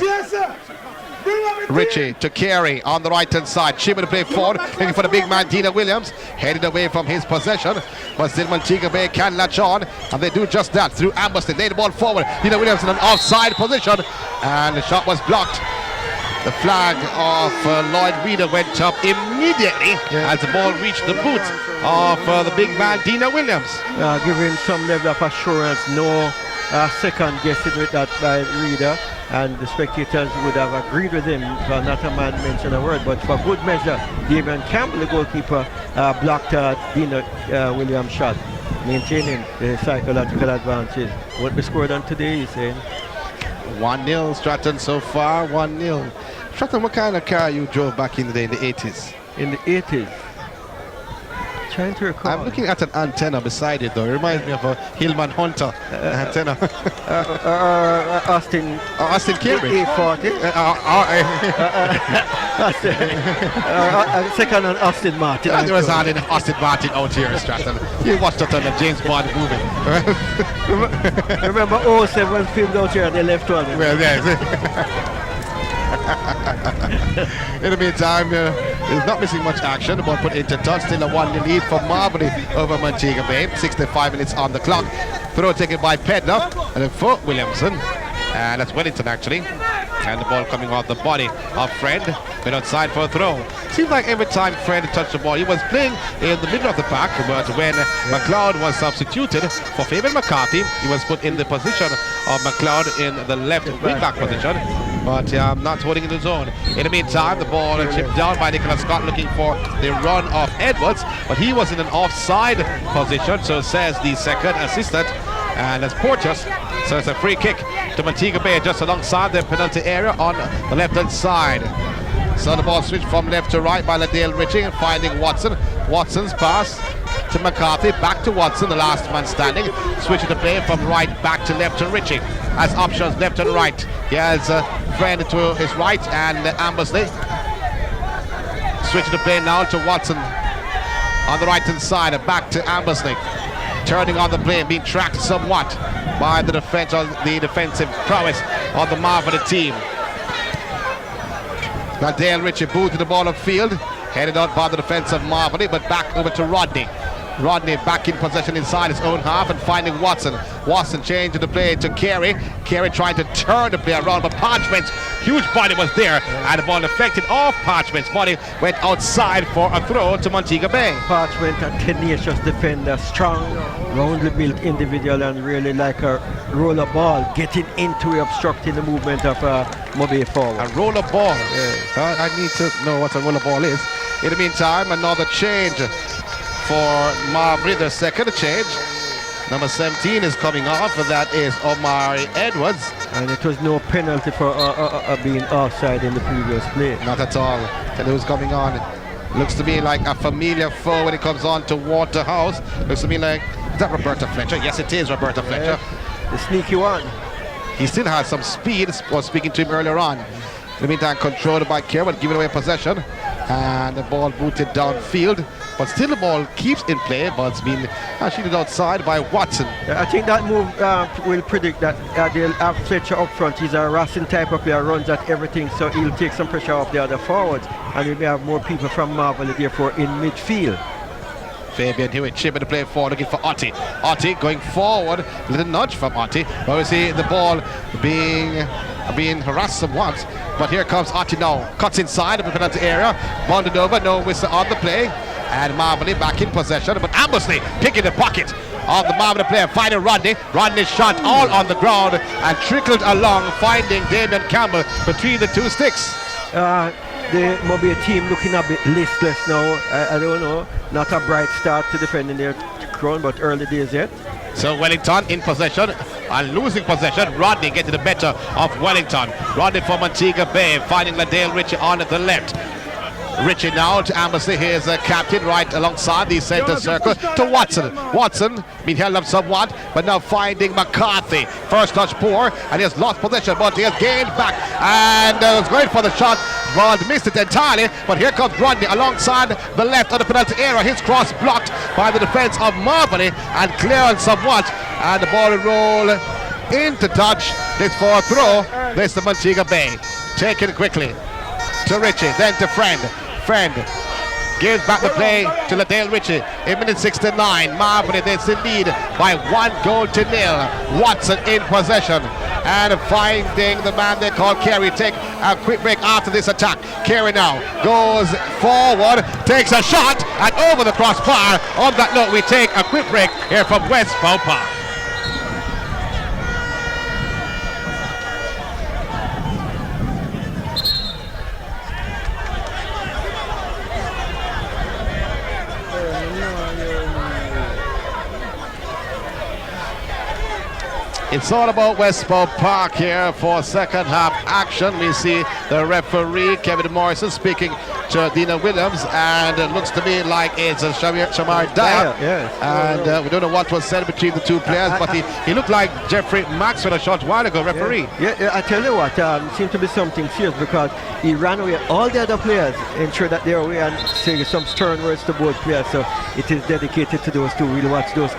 Ritchie to Carey on the right hand side, chipping the play forward, looking for the big man Dina Williams, headed away from his possession, but still Montega Bay can latch on, and they do just that through Amberston. Lay the ball forward, Dina Williams in an offside position, and the shot was blocked. The flag of Lloyd Reader went up immediately as the ball reached the boot of the big man Dina Williams. Giving some level of assurance, no second guessing with that by Reader, and the spectators would have agreed with him for not a man mention a word, but for good measure, David Campbell, the goalkeeper, blocked Dina Williams' shot, maintaining the psychological advantage. What we scored on today, he's saying? 1-0 Stratton so far, 1-0. Stratton, what kind of car you drove back in the day in the 80s? In the 80s? Trying to recall. I'm looking at an antenna beside it though. It reminds me of a Hillman Hunter antenna. Austin Cambridge. A40. Second on Austin Martin. There was an Austin Martin out here in Stratton. You watched that on the James Bond movie. Remember 07 filmed out here and they left one. Well, yes. In the meantime, he's not missing much action. The ball put into touch, still a 1-0 lead for Marvarley over Montega Bay. 65 minutes on the clock. Throw taken by Pedler, and then for Williamson. And that's Wellington actually. And the ball coming off the body of Fred, but outside for a throw. Seems like every time Fred touched the ball, he was playing in the middle of the pack, but when McLeod was substituted for Fabian McCarthy, he was put in the position of McLeod in the left wing-back position, but not holding in the zone. In the meantime, the ball chipped down by Nicholas Scott looking for the run of Edwards, but he was in an offside position, so says the second assistant, and that's Porteous. So it's a free kick to Montega Bay just alongside the penalty area on the left-hand side. So the ball switched from left to right by Adele Ritchie, finding Watson. Watson's pass to McCarthy, back to Watson, the last man standing. Switching the play from right back to left to Richie. Has options left and right. He has Friend to his right and Ambersley. Switching the play now to Watson on the right hand side, back to Ambersley. Turning on the play, being tracked somewhat by the defense, on the defensive prowess of the Marvarley team. Now Dale Ritchie booted the ball upfield, headed out by the defense of Marvarley, but back over to Rodney. Rodney back in possession inside his own half and finding Watson. Watson changing the play to Carey. Carey trying to turn the play around, but Parchment's huge body was there, and the ball deflected off Parchment's body, went outside for a throw to Montega Bay. Parchment, a tenacious defender, strong, roundly built individual, and really like a roller ball, getting into it, obstructing the movement of Mobe forward. A roller ball. I need to know what a roller ball is. In the meantime, another change for Marbury, the second change. Number 17 is coming off, and that is Omari Edwards. And it was no penalty for being offside in the previous play. Not at all. And who's coming on? Looks to me like a familiar foe when it comes on to Waterhouse. Looks to me like, is that Roberta Fletcher? Yes, it is Roberta Fletcher. The sneaky one. He still has some speed. I was speaking to him earlier on. In the meantime, controlled by Kerr, but giving away possession. And the ball booted downfield. But still the ball keeps in play, but it's been shielded outside by Watson. I think that move will predict that they'll have Fletcher up front. He's a Racing type of player, runs at everything, so he'll take some pressure off the other forwards. And we may have more people from Marvarley, therefore, in midfield. Fabian Hewitt chipping the play forward, looking for Otti. Otti going forward, a little nudge from Otti. But we see the ball being harassed somewhat. But here comes Otti now. Cuts inside of the penalty area. Bonded over, no whistle on the play. And Marvarley back in possession. But Ambersley picking the pocket of the Marvarley player, finding Rodney. Rodney shot all on the ground and trickled along, finding Damian Campbell between the two sticks. The Mobile team looking a bit listless now. I don't know. Not a bright start to defending their crown, but early days yet. So Wellington in possession and losing possession. Rodney getting the better of Wellington. Rodney for Montega Bay, finding Ladale Ritchie on the left. Ritchie now to Ambersley. Here's a captain right alongside the center circle to Watson. Watson being held up somewhat, but now finding McCarthy. First touch poor, and he has lost possession, but he has gained back and was going for the shot. Ball missed it entirely, but here comes Rodney alongside the left of the penalty area. His cross blocked by the defense of Marvarley and cleared somewhat, and the ball will roll into touch. This for a throw. This to Montega Bay. Taken quickly to Ritchie, then to Friend. Friend gives back the play to Ladale Ritchie in minute 69. Marvarley is in lead by 1-0. Watson in possession and finding the man they call Carey. Take a quick break after this attack. Carey now goes forward, takes a shot and over the crossbar. On that note, we take a quick break here from West Bow Park. It's all about Westbow Park here for second half action. We see the referee, Kevin Morrison, speaking to Dina Williams, and it looks to me like it's a Shamar Dyer. And we don't know what was said between the two players, but he looked like Jeffrey Maxwell a short while ago, referee. Yeah, I tell you what, it seemed to be something serious because he ran away. All the other players ensure that they're away and say some stern words to both players. So it is dedicated to those two. We'll watch those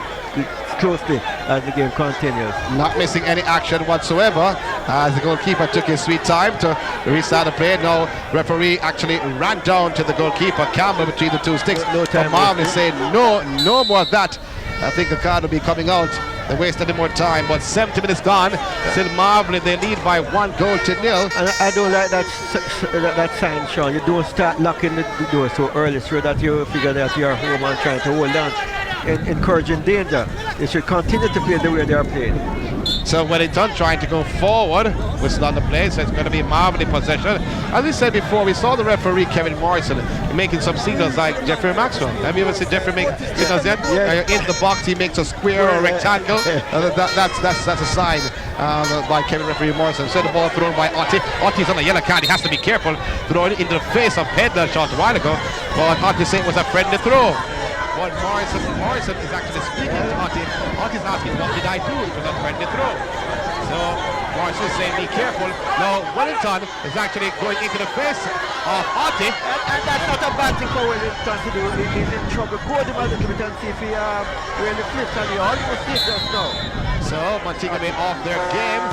closely as the game continues. Not missing any action whatsoever as the goalkeeper took his sweet time to restart the play. Now referee actually ran down to the goalkeeper Campbell between the two sticks. No time. Marley saying no more of that. I think the card will be coming out. They wasted any more time, but 70 minutes gone. Still Marley, they lead by 1-0. And I don't like that sign, Sean. You don't start locking the door so early so that you figure that you're home and trying to hold on. Encouraging danger. They should continue to play the way they are playing. So Wellington trying to go forward, whistle on the play, so it's going to be Marvarley possession. As we said before, we saw the referee Kevin Morrison making some signals like Jeffrey Maxwell. Have you ever seen Jeffrey make signals yet? Yeah. In the box, he makes a square or a rectangle. That's a sign by Kevin referee Morrison. So the ball thrown by Otti. Otti's on a yellow card. He has to be careful. Throwing it into the face of Pedler a short while ago. But Otti said it was a friendly throw. But Morrison is actually speaking to Otti. Otti's asking, what did I do? It was a friendly throw. So Morrison is saying, be careful. Now Wellington is actually going into the face of Otti. And that's not a bad thing for Wellington to do. He's in trouble. Go him a little bit and see if he really flips, and he almost did just now. So Montega Bay off their game.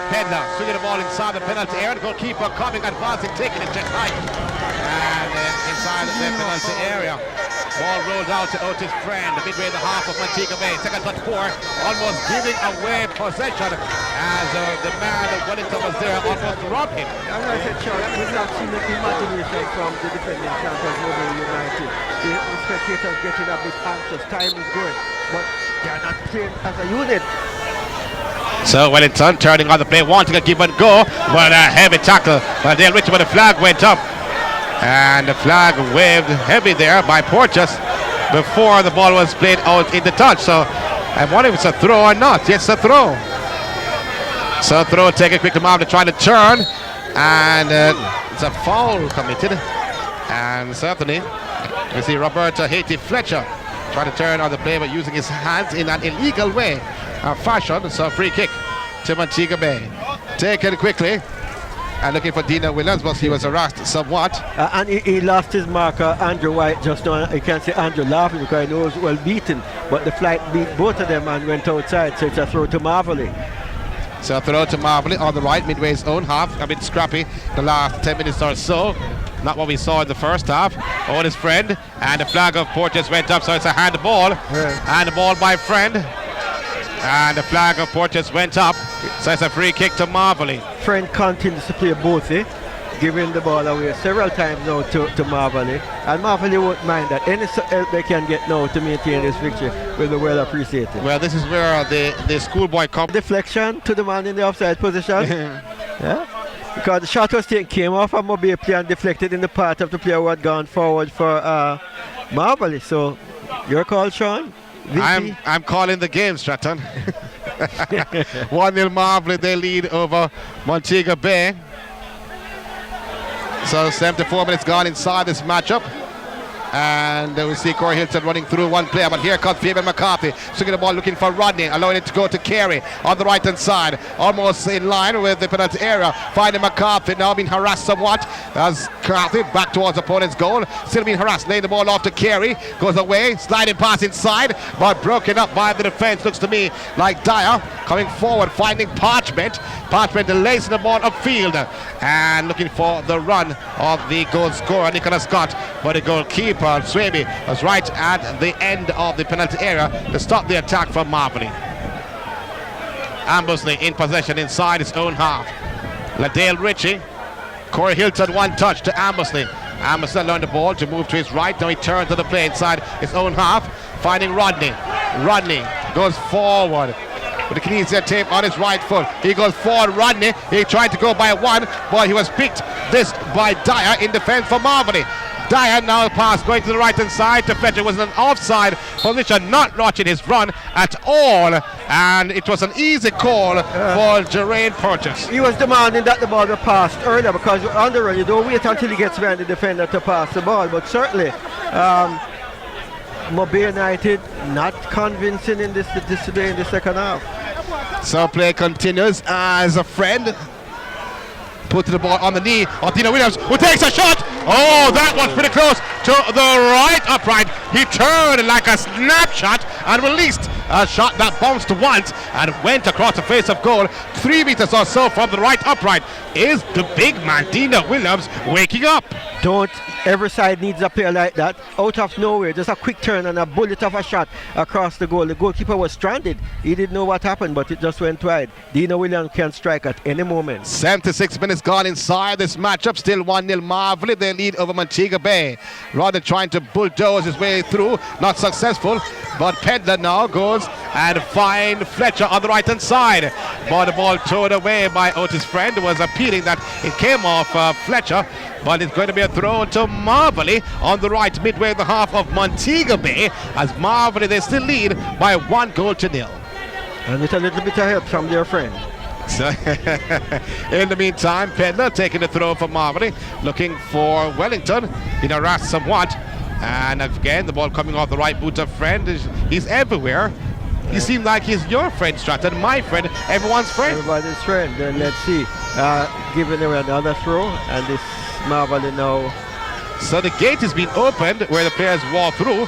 Pedler swinging the ball inside the penalty area. The goalkeeper coming, advancing, taking it just high. And inside the penalty area. Ball rolled out to Otis Friend, midway the half of Montega Bay. Second but 4, almost giving away possession as the man of Wellington was there, almost robbed him. As I said, Charles, we've not seen the imagination from the defending champions, Marvarley United. The spectators getting a bit anxious. Time is going, but they are not playing as a unit. So Wellington turning on the play, wanting a give and go, but a heavy tackle. But Dale Richard, but the flag went up. And the flag waved heavy there by Porteous before the ball was played out in the touch. So I'm wondering if it's a throw or not. Yes, a throw. So throw taken quickly, Marley trying to turn. And it's a foul committed. And certainly, you see Roberto Haiti Fletcher trying to turn on the play, but using his hands in an illegal way. Fashion, so free kick to Montega Bay. Taken quickly. And looking for Dino Williams, but he was harassed somewhat. And he lost his marker, Andrew White, just now. I can't say Andrew laughing because he knows well beaten, but the flight beat both of them and went outside, so it's a throw to Marvarley. So a throw to Marvarley on the right, midway's own half. A bit scrappy the last 10 minutes or so. Not what we saw in the first half. Owen's Friend, and the flag of Porteous went up, so it's a handball. Handball by Friend. And the flag of Porteous went up, so it's a free kick to Marvarley. Friend continues to play both, giving the ball away several times now to Marvarley. And Marvarley won't mind that. Any help they can get now to maintain this victory will be well appreciated. Well, this is where the schoolboy comes. Deflection to the man in the offside position. Yeah. Because the shot was taken, came off a mobile player and deflected in the path of the player who had gone forward for Marvarley. So, your call, Sean? I'm calling the game, Stratton. 1-0 Marvarley, they lead over Montega Bay. So 74 minutes gone inside this matchup. And we see Corey Hilton running through one player, but here comes Fabian McCarthy swinging the ball, looking for Rodney, allowing it to go to Carey on the right hand side, almost in line with the penalty area. Finding McCarthy, now being harassed somewhat as McCarthy back towards opponent's goal, still being harassed, laying the ball off to Carey, goes away, sliding pass inside, but broken up by the defense. Looks to me like Dyer coming forward, finding Parchment lacing the ball upfield and looking for the run of the goal scorer Nicholas Scott, but the goalkeeper Swaby was right at the end of the penalty area to stop the attack from Marvarley. Ambersley in possession inside his own half. LaDale Ritchie, Corey Hilton, one touch to Ambersley. Ambersley learned the ball to move to his right. Now he turns to the play inside his own half, finding Rodney. Rodney goes forward with the kinesia tape on his right foot. He goes forward, Rodney. He tried to go by one, but he was picked this by Dyer in defense for Marvarley. Dyer now pass going to the right hand side to Fletcher. Was an offside position, not watching his run at all, and it was an easy call for Geraint Porteous. He was demanding that the ball be passed earlier, because on the run you don't wait until he gets behind the defender to pass the ball, but certainly Mobile United not convincing in this today in the second half. So play continues as a Friend put the ball on the knee of Dino Williams, who takes a shot. Oh, that was pretty close to the right upright. He turned like a snapshot and released a shot that bounced once and went across the face of goal, 3 meters or so from the right upright. Is the big man Dino Williams waking up? Don't. Every side needs a player like that. Out of nowhere, just a quick turn and a bullet of a shot across the goal. The goalkeeper was stranded. He didn't know what happened, but it just went wide. Dino Williams can strike at any moment. 76 minutes gone inside this matchup. Still 1-0 Marvarley. They lead over Montega Bay. Rather trying to bulldoze his way through. Not successful. But Pedler now goes and finds Fletcher on the right hand side. But the ball towed away by Otis Friend. Was appealing that it came off Fletcher. But it's going to be a throw to Marvarley on the right, midway the half of Montega Bay, as Marvarley they still lead by 1-0. And with a little bit of help from their friend. So in the meantime, Pedler taking the throw for Marvarley, looking for Wellington. Been harassed somewhat And again, the ball coming off the right boot of Friend. He's everywhere. He seems like he's your friend, Stratton, my friend, everyone's friend. Everybody's friend. Then let's see. Giving away another throw, and this Marvarley now. So the gate has been opened where the players walk through,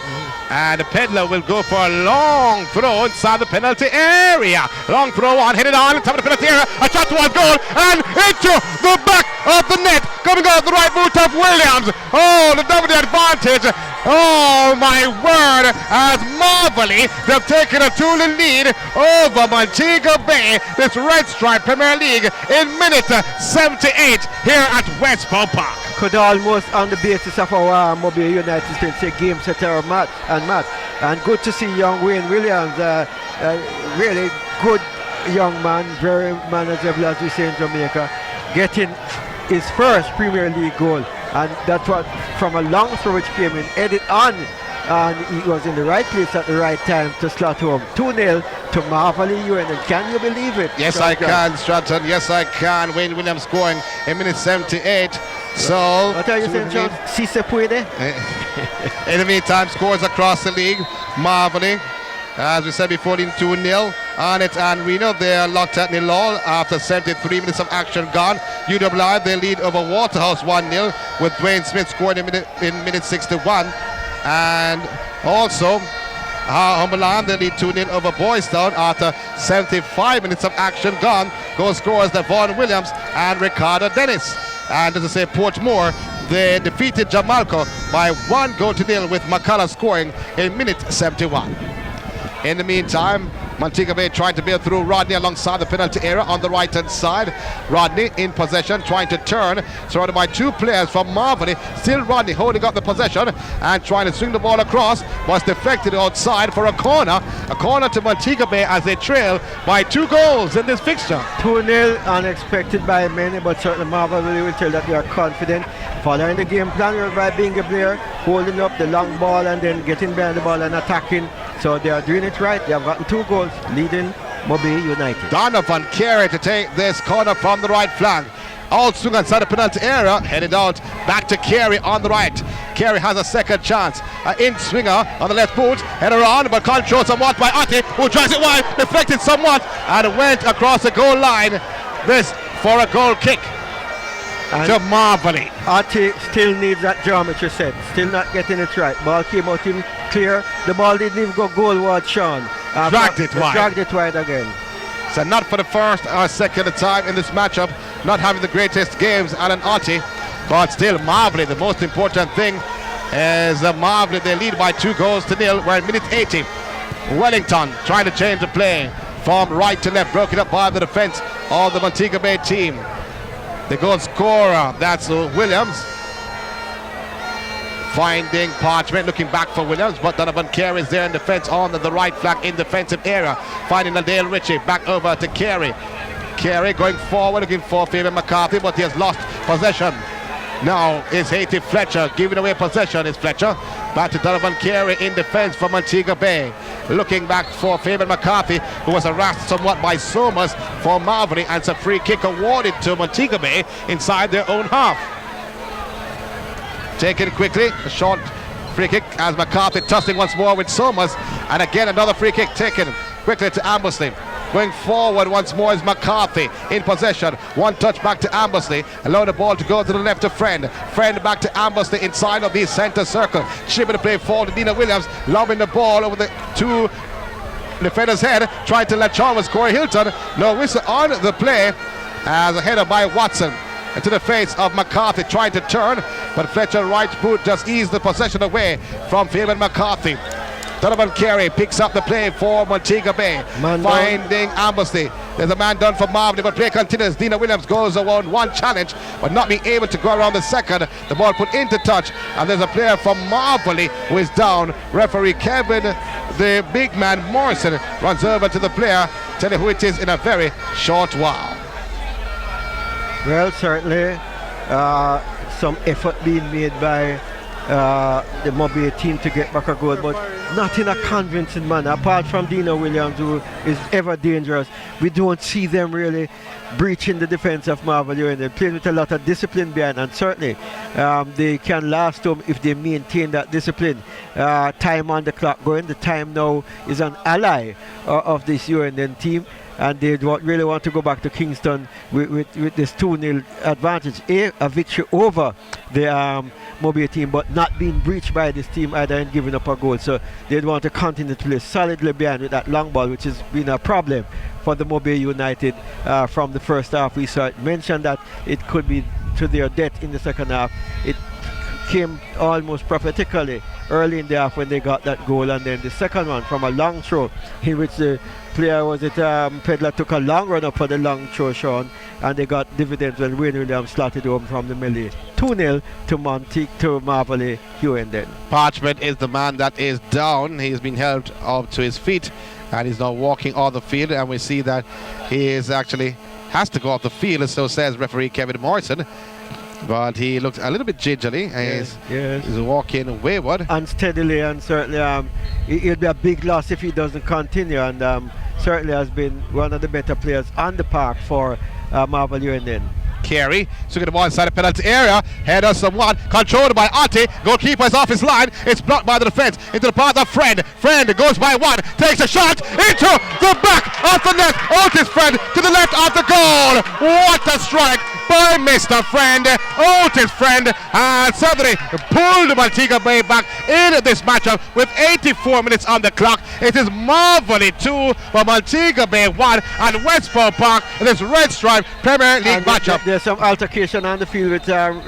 and the peddler will go for a long throw inside the penalty area. Long throw on, headed on, top of the penalty area, a shot towards goal, and into the back of the net, coming out the right boot of Williams. Oh, the double advantage. Oh my word, as Marvarley, they've taken a 2-0 lead over Montega Bay, this Red Stripe Premier League, in minute 78 here at Westport Park. Could almost, on the basis of our Mobile United States, say game setter and match. And good to see young Wayne Williams, really good young man, very manageable, as we say in Jamaica, getting his first Premier League goal. And that's what, from a long throw which came in, headed on, and he was in the right place at the right time to slot home. 2-0 to Marvarley-Hughenden. Can you believe it? Yes, I can, Stratton. Yes, I can. Wayne Williams scoring in minute 78. So, what are you saying, John? Si se puede? In the meantime, scores across the league. Marvarley, as we said before, in 2-0 on it, and Reno, they are locked at 0-all after 73 minutes of action gone. UWI, they lead over Waterhouse 1-0 with Dwayne Smith scoring in minute 61. And also, Humberland, they lead 2-0 over Boys Town after 75 minutes of action gone. Goal scorers Devon Williams and Ricardo Dennis. And as I say, Portmore, they defeated Jamalco by 1-0 with McCullough scoring in minute 71. In the meantime, Montega Bay trying to build through Rodney alongside the penalty area on the right-hand side. Rodney in possession, trying to turn, surrounded by two players from Marvarley. Still Rodney holding up the possession and trying to swing the ball across. Was deflected outside for a corner. A corner to Montega Bay as they trail by 2 goals in this fixture. 2-0, unexpected by many, but certainly Marvarley will tell that they are confident. Following the game plan by being a player, holding up the long ball and then getting behind the ball and attacking. So they are doing it right. They have gotten 2 goals, leading Mobile United. Donovan Carey to take this corner from the right flank. All swing inside the penalty area, headed out back to Carey on the right. Carey has a second chance. An in swinger on the left boot, header on, but controlled somewhat by Ati, who drives it wide, deflected somewhat, and went across the goal line. This for a goal kick to Marvarley. Ati still needs that geometry set, still not getting it right. Ball came out in clear. The ball didn't even go goalward, Sean. Dragged it wide. Dragged it wide again. So not for the first or second time in this matchup, not having the greatest games, Alan Ati, but still Marvarley. The most important thing is Marvarley, they lead by 2-0. We're in minute 80. Wellington trying to change the play from right to left, broken up by the defense of the Montega Bay team. The goal scorer, that's Williams. Finding Parchment, looking back for Williams, but Donovan Carey is there in defense on the right flank in defensive area. Finding Nadale Ritchie, back over to Carey. Carey going forward, looking for Fabian McCarthy, but he has lost possession. Now is Haiti Fletcher, giving away possession is Fletcher. Back to Donovan Carey in defense for Montega Bay. Looking back for Fabian McCarthy, who was harassed somewhat by Somers for Marvarley, and it's a free kick awarded to Montega Bay inside their own half. Taken quickly, a short free kick as McCarthy tussling once more with Somers, and again another free kick taken quickly to Ambersley. Going forward once more is McCarthy in possession. One touch back to Ambersley. Allow the ball to go to the left of Friend. Friend back to Ambersley inside of the center circle. Shipping the play forward to Dina Williams. Lobbing the ball over the 2 defenders' head. Trying to let Chalmers Corey Hilton. No whistle on the play as a header by Watson. Into the face of McCarthy, trying to turn, but Fletcher right boot just eased the possession away from Fabian McCarthy. Donovan Carey picks up the play for Montega Bay, finding Ambersley. There's a man done for Marvarley, but play continues. Dina Williams goes around one challenge, but not being able to go around the second. The ball put into touch, and there's a player from Marvarley who is down. Referee Kevin, the big man Morrison, runs over to the player, tell you who it is in a very short while. Well, certainly some effort being made by the Mobile team to get back a goal, but not in a convincing manner. Apart from Dino Williams, who is ever dangerous, we don't see them really breaching the defense of Marvarley, and they're playing with a lot of discipline behind, and certainly they can last them if they maintain that discipline. Time on the clock going. The time now is an ally of this UNN team, and they really want to go back to Kingston with this 2-0 advantage. A victory over the Mobile team, but not being breached by this team either in giving up a goal. So they'd want to continue to play solidly behind with that long ball, which has been a problem for the Mobile United from the first half. We saw it mentioned that it could be to their death in the second half. It came almost prophetically early in the half when they got that goal, and then the second one from a long throw in which the player Pedler took a long run up for the long throw, Sean, and they got dividends when Wayne Williams slotted home from the melee. 2-0 to Marvarley-Hughenden. Parchment is the man that is down. He's been helped up to his feet and he's now walking on the field, and we see that he is actually has to go off the field, so says referee Kevin Morrison. But he looks a little bit gingerly. Yes. He's walking wayward. Unsteadily, and certainly it'll be a big loss if he doesn't continue, and certainly has been one of the better players on the park for Marvarley-Hughenden. Carey, so get the ball inside the penalty area. Header somewhat controlled by Ate. Goalkeeper is off his line. It's blocked by the defense into the path of Friend. Friend goes by one, takes a shot into the back of the net. Otis Friend to the left of the goal. What a strike by Mr. Friend. Otis Friend has suddenly pulled Montega Bay back in this matchup with 84 minutes on the clock. It is Marvarley 2 for Montega Bay 1 and Westport Park in this Red Stripe Premier League matchup. There's some altercation on the field with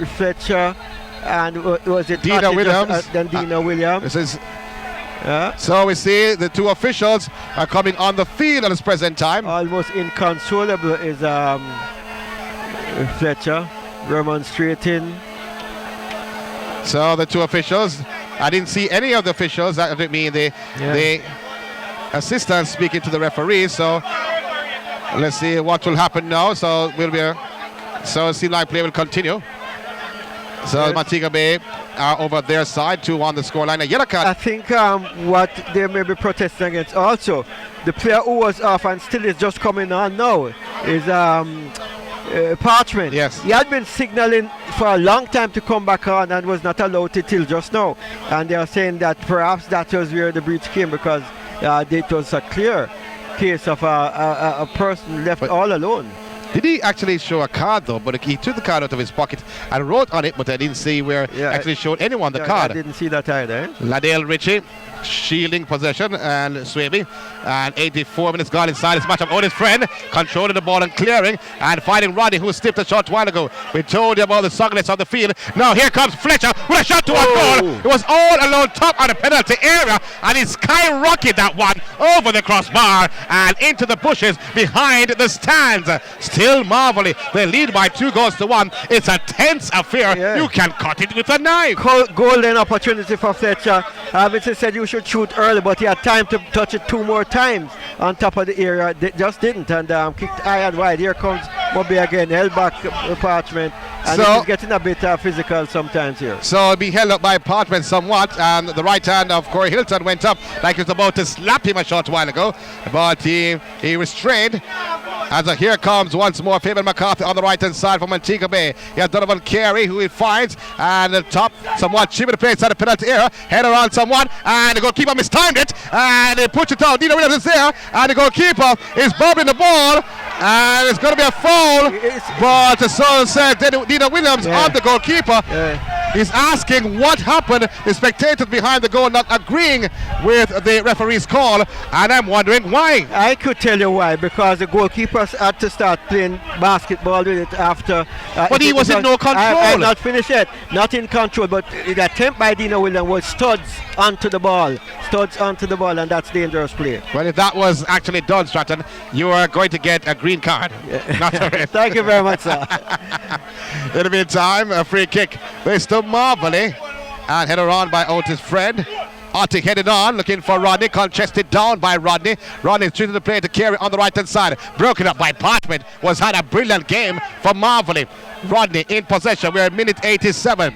Fletcher and was it Dino Williams? Then Dino Williams. This is so we see the two officials are coming on the field at this present time. Almost inconsolable is Fletcher remonstrating. So the two officials, I didn't see any of the officials, that would mean the assistants speaking to the referee. So let's see what will happen now. So it seems like play will continue. So yes. Montega Bay are over their side, 2 on the scoreline. A yellow card. I think what they may be protesting against also, the player who was off and still is just coming on now is Parchment. Yes. He had been signaling for a long time to come back on and was not allowed to till just now. And they are saying that perhaps that was where the breach came, because it was a clear case of a person left all alone. Did he actually show a card though? But he took the card out of his pocket and wrote on it, but I didn't see where actually showed anyone the card. I didn't see that either. Ladale Ritchie shielding possession, and Swaby, and 84 minutes gone inside this matchup. Otis Friend controlling the ball and clearing and finding Rodney, who stiffed a shot a while ago. We told you about the sogginess on the field. Now here comes Fletcher with a shot to a goal. It was all alone top of the penalty area, and he skyrocketed that one over the crossbar and into the bushes behind the stands. Still Marvarley, they lead by 2-1. It's a tense affair. Yeah. You can cut it with a knife. Golden opportunity for Fletcher. Vincent said you should shoot early, but he had time to touch it 2 more times on top of the area. They just didn't, and kicked high and wide. Here comes Moby again, held back Parchment, and he's getting a bit physical sometimes here. So being held up by Parchment somewhat, and the right hand of Corey Hilton went up like he was about to slap him a short while ago, but he restrained. As here comes once more Fabian McCarthy on the right hand side from Montega Bay. He has Donovan Carey, who he finds, and the top somewhat chipping the play inside the penalty area. Header on somewhat, and the goalkeeper mistimed it, and he puts it down. Dino Williams is there, and the goalkeeper is bobbing the ball, and it's going to be a foul. But the son said Dino Williams on the goalkeeper. He's asking what happened. The spectators behind the goal not agreeing with the referee's call, and I'm wondering why. I could tell you why, because the goalkeepers had to start playing basketball with it after. But he was in no control. I'm not finished yet. Not in control, but the attempt by Dino Williams was studs onto the ball, and that's dangerous play. Well, if that was actually done, Stratton, you are going to get a green card. Not a red. Thank you very much, sir. In the meantime, a free kick. It's to Marvarley, and headed on by Otis Friend. Arctic headed on, looking for Rodney, contested down by Rodney. Rodney treated the play to Carey on the right hand side. Broken up by Parchment. Had a brilliant game for Marvarley. Rodney in possession. We're at minute 87.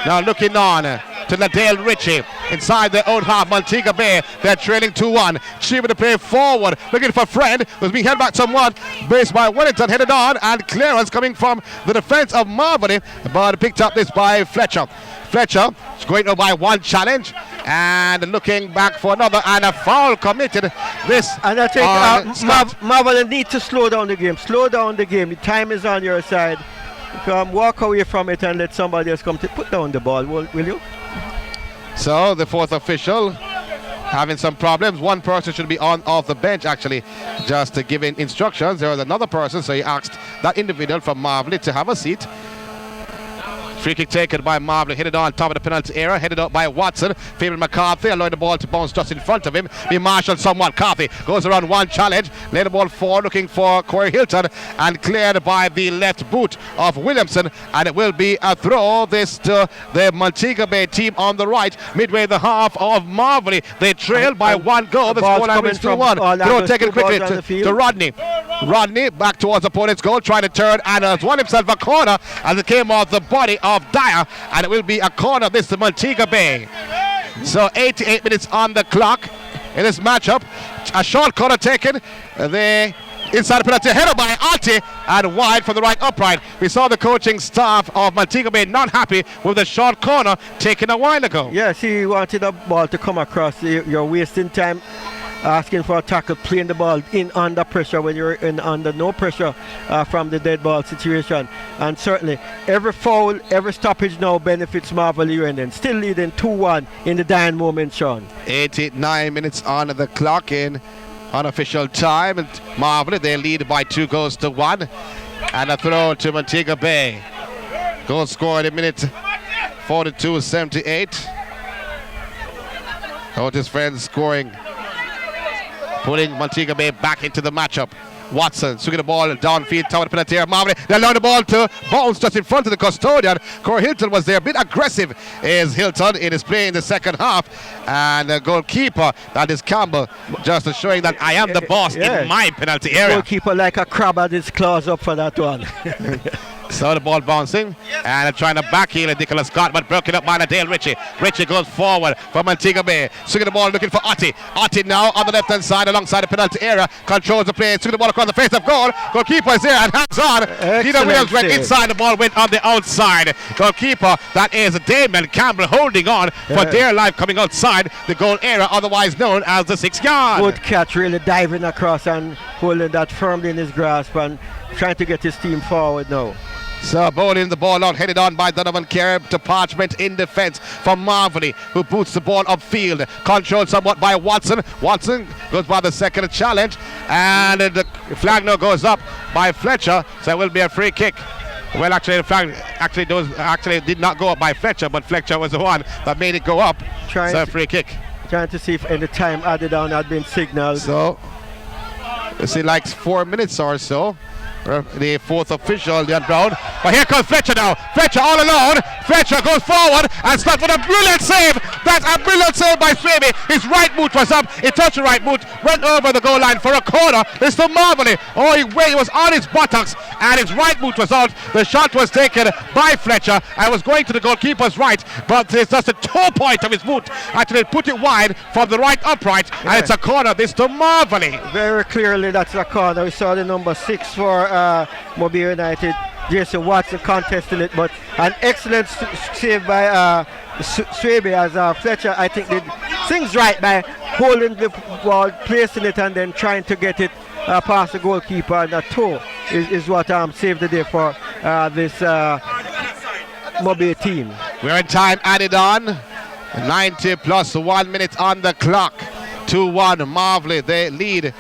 Now looking on to Nadale Ritchie inside their own half. Montega Bay, they're trailing 2-1. Achieving to play forward, looking for Friend, who's being held back somewhat. Based by Wellington, headed on, and clearance coming from the defense of Marvarley, but picked up this by Fletcher. Fletcher is going to by one challenge and looking back for another, and a foul committed. This and I think Marvarley need to slow down the game. Slow down the game. The time is on your side. Walk away from it and let somebody else come to put down the ball. Will you? So the fourth official having some problems. One person should be off the bench actually, just giving instructions. There was another person, so he asked that individual from Marvarley to have a seat. Free kick taken by Marley, headed on top of the penalty area, headed up by Watson. Fabian McCarthy allowing the ball to bounce just in front of him. Be marshaled somewhat. Carthy goes around one challenge, lay the ball forward, looking for Corey Hilton, and cleared by the left boot of Williamson, and it will be a throw. This to the Montega Bay team on the right, midway the half of Marvarley. They trail by one goal. The scoreline is 2-1. Throw taken quickly to Rodney. Rodney back towards opponent's goal, trying to turn and has won himself a corner as it came off the body of Dyer, and it will be a corner. This to Montega Bay. So 88 minutes on the clock in this matchup. A short corner taken. The inside the penalty, header by Ati, and wide from the right upright. We saw the coaching staff of Montega Bay not happy with the short corner taken a while ago. Yes, he wanted the ball to come across. You're wasting time asking for a tackle, playing the ball in under pressure when you're in under no pressure from the dead ball situation. And certainly every foul, every stoppage now benefits Marvarley-Hughenden. Still leading 2-1 in the dying moment, Sean. 89 minutes on the clock in unofficial time, and Marvarley, they lead by 2-1, and a throw to Montega Bay. Goal scored in minute 42-78. Otis Friends scoring, putting Montega Bay back into the matchup. Watson swinging the ball downfield, top of the penalty area. Marvarley, they allow the ball to bounce just in front of the custodian. Corey Hilton was there. A bit aggressive is Hilton in his play in the second half. And the goalkeeper, that is Campbell, just showing that I am the boss in my penalty area. Goalkeeper like a crab had his claws up for that one. So the ball bouncing and trying to backheel Nicholas Scott, but broken up by Nadale Ritchie. Ritchie goes forward from Montega Bay, swinging the ball looking for Ati. Ati now on the left hand side alongside the penalty area, controls the play, swinging the ball across the face of goal. Goalkeeper is there and hands on. Peter Williams went inside, the ball went on the outside. Goalkeeper, that is Damon Campbell, holding on for dear life, coming outside the goal area, otherwise known as the 6 yard. Good catch, really diving across and holding that firmly in his grasp and trying to get his team forward now. So bowling the ball out, headed on by Donovan Kerr to Parchment in defense from Marvarley, who boots the ball upfield, controlled somewhat by Watson. Watson goes by the second challenge, and the flag now goes up by Fletcher, so it will be a free kick. Well, actually the flag actually did not go up by Fletcher, but Fletcher was the one that made it go up. So free kick. Trying to see if any time added on had been signaled. So you see, like 4 minutes or so. The fourth official, Leon Brown. But here comes Fletcher now. Fletcher all alone. Fletcher goes forward and stops with a brilliant save. That's a brilliant save by Swaby. His right boot was up. He touched the right boot, went over the goal line for a corner. It's to Marvarley. Oh, he was on his buttocks and his right boot was out. The shot was taken by Fletcher and was going to the goalkeeper's right, but it's just a toe point of his boot. Actually put it wide from the right upright, and it's a corner. This to Marvarley. Very clearly that's a corner. We saw the number 6 for Mobile United, Jason Watson contesting it, but an excellent save by Swaby, as Fletcher, I think, did things right by holding the ball, placing it, and then trying to get it past the goalkeeper, and a toe is what saved the day for this Mobile team. We're in time added on, 90 plus 1 minute on the clock. 2-1 Marvarley, they lead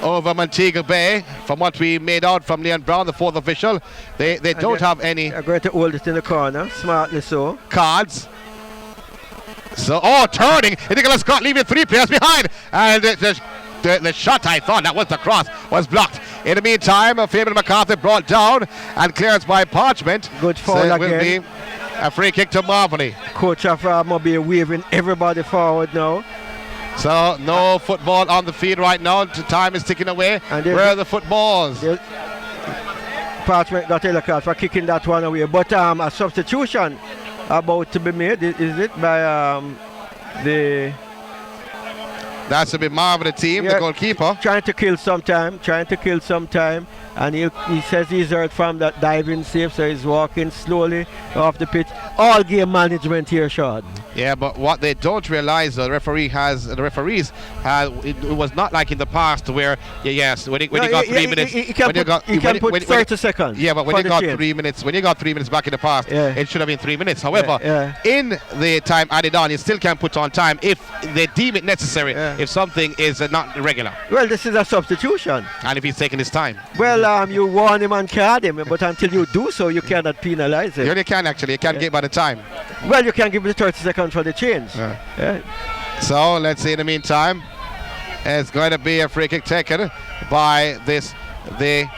over Montega Bay. From what we made out from Leon Brown, the fourth official, they don't have any. They're going to hold it in the corner, smartly so. Cards. So, turning. Nicholas Scott leaving 3 players behind. And the shot, I thought that was the cross, was blocked. In the meantime, Fabian McCarthy brought down and clearance by Parchment. Good foul so it again. Will be a free kick to Marvarley. Coach of Mobile waving everybody forward now. So no football on the field right now. Time is ticking away. And where are the footballs? Parchment got a card for kicking that one away. But a substitution about to be made. Is it by the... That should be Marvarley team, the goalkeeper. Trying to kill some time. And he says he's heard from that diving save, so he's walking slowly off the pitch. All game management here, Sean. Yeah, but what they don't realize, the referees have, it was not like in the past where, when you got 3 minutes, you can put 30 seconds. Yeah, but when you got 3 minutes, back in the past, it should have been 3 minutes. However, in the time added on, you still can put on time if they deem it necessary, if something is not regular. Well, this is a substitution. And if he's taking his time. Well, you warn him and card him, but until you do so, you cannot penalize him. You only can actually, you can't give by the time. Well, you can give the 30 seconds for the change. So let's see in the meantime. It's going to be a free kick taken by the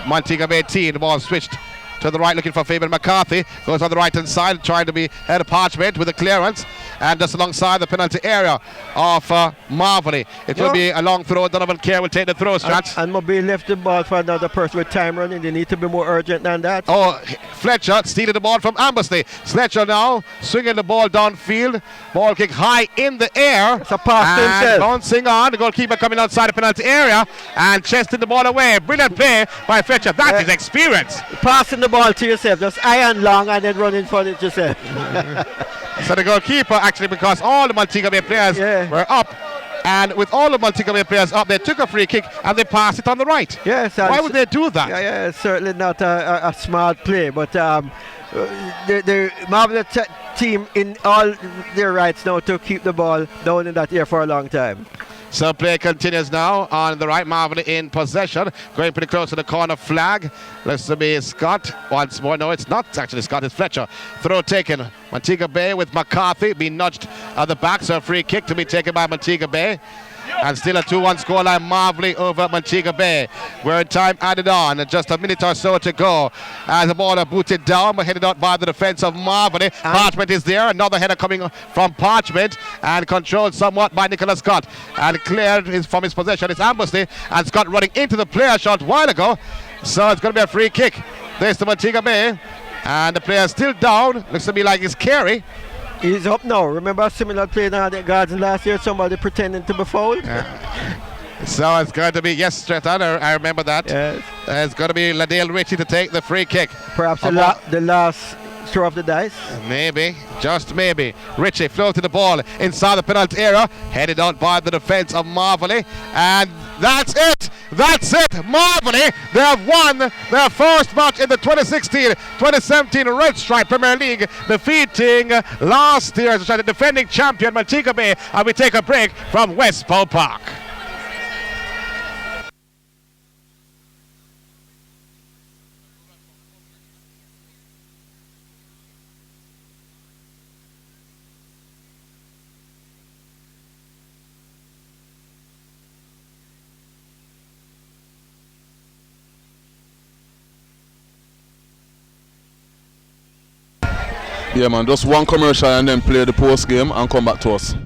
Montega Bay team. The ball switched to the right, looking for Fabian McCarthy. Goes on the right hand side, trying to be head of Parchment with a clearance. And just alongside the penalty area of Marvarley. It will be a long throw. Donovan Kerr will take the throw, Strat. And Mobile left the ball for another person with time running. They need to be more urgent than that. Oh, Fletcher stealing the ball from Ambersley. Fletcher now swinging the ball downfield. Ball kick high in the air. It's a pass to himself. Bouncing on. The goalkeeper coming outside the penalty area and chesting the ball away. Brilliant play by Fletcher. That is experience. Passing the ball to yourself. Just iron long and then running for it yourself. So the goalkeeper actually, because all the Montega Bay players were up, and with all the Montega Bay players up, they took a free kick and they passed it on the right. Yes. Why would they do that? Yeah, certainly not a smart play, but the Marvarley team in all their rights now to keep the ball down in that area for a long time. So play continues now on the right. Marvarley in possession, going pretty close to the corner flag. Looks to be Scott once more. No, it's not actually Scott, it's Fletcher. Throw taken. Montega Bay with McCarthy being nudged at the back, so a free kick to be taken by Montega Bay. And still a 2-1 scoreline, Marvarley over Montega Bay. We're in time added on, just a minute or so to go. As the ball booted down, but headed out by the defense of Marvarley. Parchment is there, another header coming from Parchment, and controlled somewhat by Nicholas Scott. And cleared from his possession is Ambersley, and Scott running into the player shot a while ago. So it's going to be a free kick. There's the Montega Bay, and the player still down. Looks to me like it's Carey. He's up now. Remember a similar play down at the Gardens last year? Somebody pretending to be fouled? So it's going to be, yes, Stratton, I remember that. Yes. It's going to be Ladale Ritchie to take the free kick. Perhaps the last throw of the dice? Maybe, just maybe. Ritchie floated the ball inside the penalty area, headed out by the defense of Marvarley. And that's it! Marvarley, they have won their first match in the 2016-2017 Red Stripe Premier League, defeating last year's defending champion Montega Bay. And we take a break from West Pole Park. Yeah, man, just one commercial and then play the post game and come back to us.